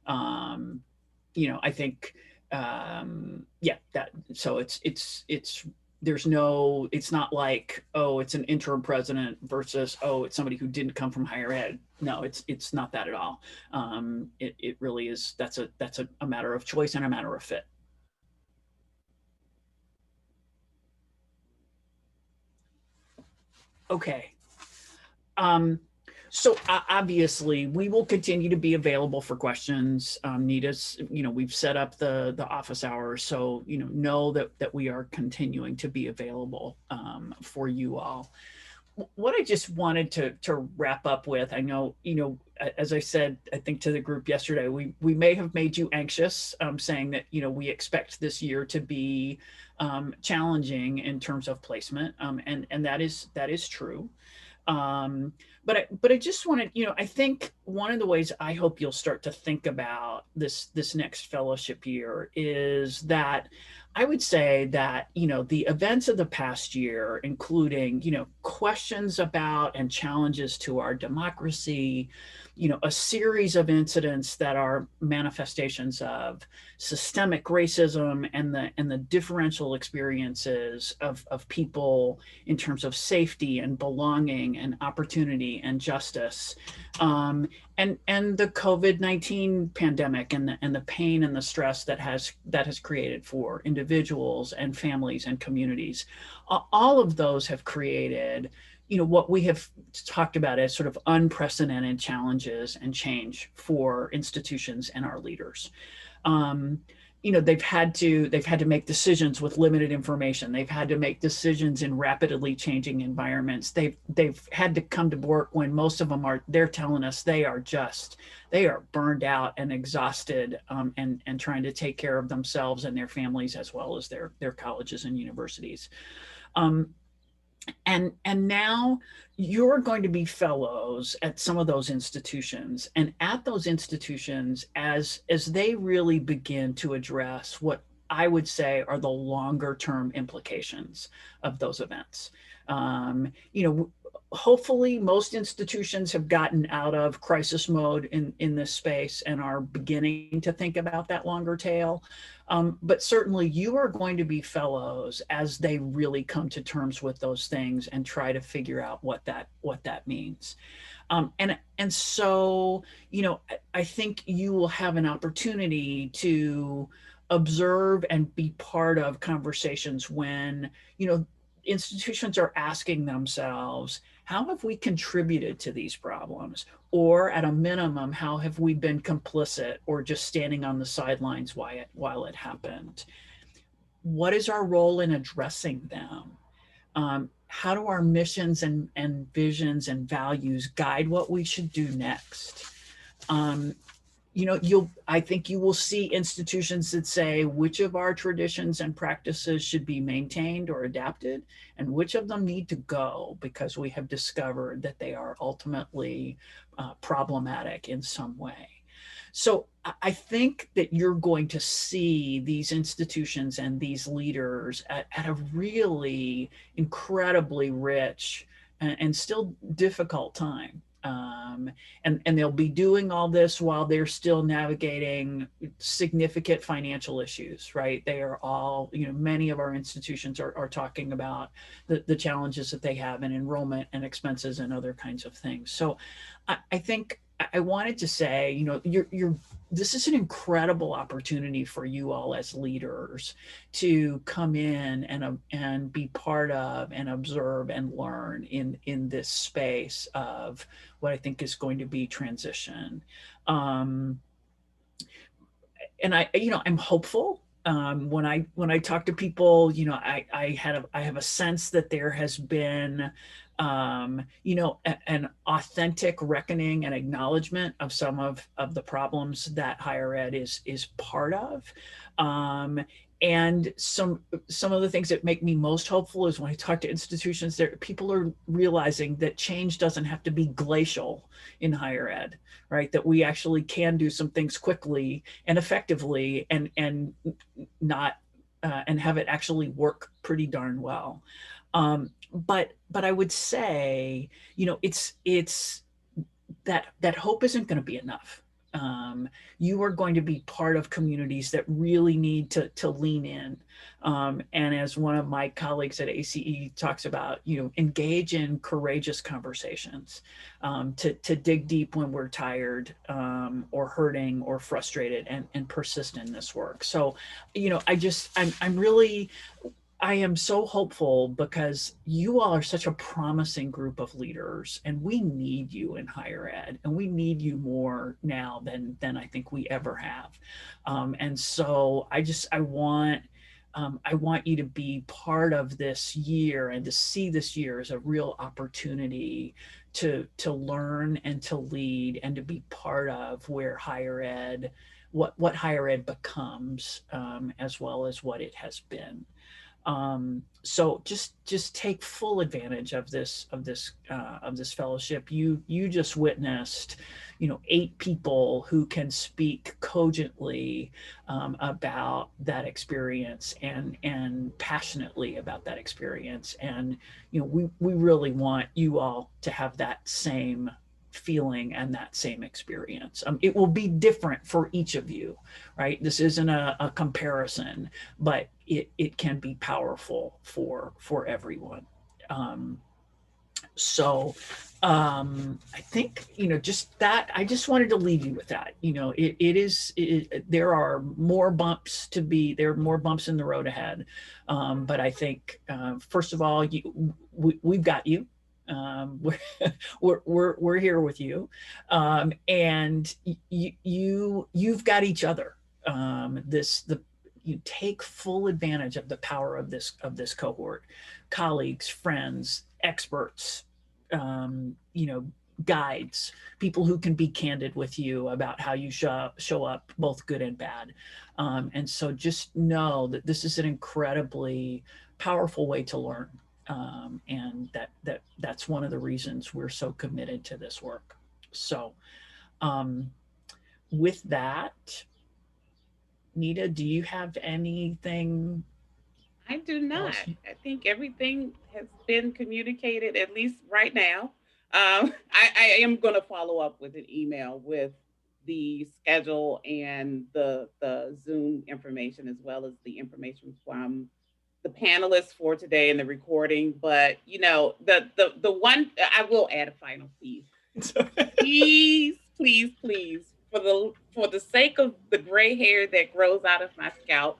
I think, so it's not like, oh, it's an interim president versus, oh, it's somebody who didn't come from higher ed. No, it's not that at all. It really is, that's a matter of choice and a matter of fit. Okay. So obviously we will continue to be available for questions. Nita's, we've set up the office hours. So, know that we are continuing to be available for you all. What I just wanted to wrap up with, I know, as I said, I think to the group yesterday, we may have made you anxious, saying that, we expect this year to be challenging in terms of placement. And that is true. But I just wanted, I think one of the ways I hope you'll start to think about this next fellowship year is that I would say that, the events of the past year, including, questions about and challenges to our democracy, a series of incidents that are manifestations of systemic racism and the differential experiences of people in terms of safety and belonging and opportunity and justice, and the COVID-19 pandemic and the pain and the stress that has created for individuals and families and communities. All of those have created, what we have talked about as sort of unprecedented challenges and change for institutions and our leaders. They've had to make decisions with limited information. They've had to make decisions in rapidly changing environments. They've had to come to work when most of them they're telling us they are burned out and exhausted, and trying to take care of themselves and their families as well as their colleges and universities. And now you're going to be fellows at some of those institutions, and at those institutions, as they really begin to address what I would say are the longer term implications of those events. Hopefully most institutions have gotten out of crisis mode in this space and are beginning to think about that longer tail. But certainly you are going to be fellows as they really come to terms with those things and try to figure out what that means. And And so, I think you will have an opportunity to observe and be part of conversations when, institutions are asking themselves, how have we contributed to these problems? Or at a minimum, how have we been complicit or just standing on the sidelines while it happened? What is our role in addressing them? How do our missions and visions and values guide what we should do next? I think you will see institutions that say which of our traditions and practices should be maintained or adapted, and which of them need to go because we have discovered that they are ultimately problematic in some way. So I think that you're going to see these institutions and these leaders at a really incredibly rich and still difficult time. And they'll be doing all this while they're still navigating significant financial issues, right? They are all, many of our institutions are talking about the challenges that they have in enrollment and expenses and other kinds of things. So I think I wanted to say, this is an incredible opportunity for you all as leaders to come in and be part of and observe and learn in this space of what I think is going to be transition. And I'm hopeful. When I talk to people, I have a sense that there has been an authentic reckoning and acknowledgement of some of the problems that higher ed is part of. And some of the things that make me most hopeful is when I talk to institutions, people are realizing that change doesn't have to be glacial in higher ed, right? That we actually can do some things quickly and effectively and not and have it actually work pretty darn well. But I would say, it's that hope isn't going to be enough. You are going to be part of communities that really need to lean in. And as one of my colleagues at ACE talks about, engage in courageous conversations, to dig deep when we're tired or hurting or frustrated and persist in this work. So, I am so hopeful because you all are such a promising group of leaders, and we need you in higher ed, and we need you more now than I think we ever have. And so I want you to be part of this year and to see this year as a real opportunity to learn and to lead and to be part of where higher ed, what higher ed becomes, as well as what it has been. So just take full advantage of this fellowship. You just witnessed, 8 people who can speak cogently about that experience and passionately about that experience. And we really want you all to have that same feeling and that same experience. It will be different for each of you, right? This isn't a comparison, but it can be powerful for everyone. So I think, just that, I just wanted to leave you with that. There are more bumps there are more bumps in the road ahead. But I think, first of all, we've got you. We're here with you, and you've got each other. You take full advantage of the power of this cohort, colleagues, friends, experts, guides, people who can be candid with you about how you show up, both good and bad. And so just know that this is an incredibly powerful way to learn. And that's one of the reasons we're so committed to this work. So with that, Nita, do you have anything? I do not. Else? I think everything has been communicated, at least right now. I am going to follow up with an email with the schedule and the Zoom information, as well as the information from the panelists for today and the recording. But the one, I will add a final piece. Please, please, please, for the sake of the gray hair that grows out of my scalp,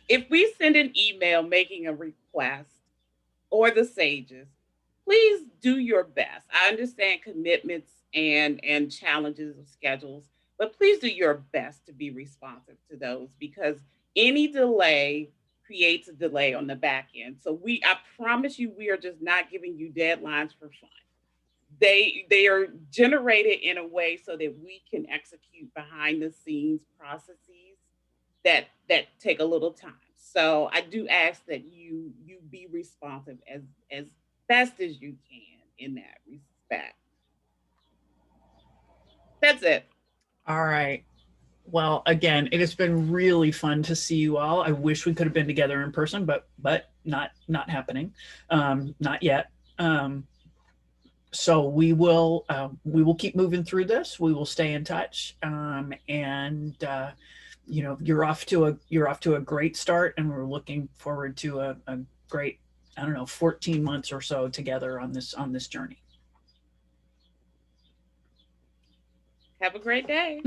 if we send an email making a request or the sages, please do your best. I understand commitments and challenges of schedules, but please do your best to be responsive to those, because any delay creates a delay on the back end. So I promise you, we are just not giving you deadlines for fun. They are generated in a way so that we can execute behind the scenes processes that take a little time. So I do ask that you be responsive as best as you can in that respect. That's it. All right. Well, again, it has been really fun to see you all. I wish we could have been together in person, but not happening, not yet. So we will keep moving through this. We will stay in touch, and you know, you're off to a great start, and we're looking forward to a great, I don't know, 14 months or so together on this journey. Have a great day.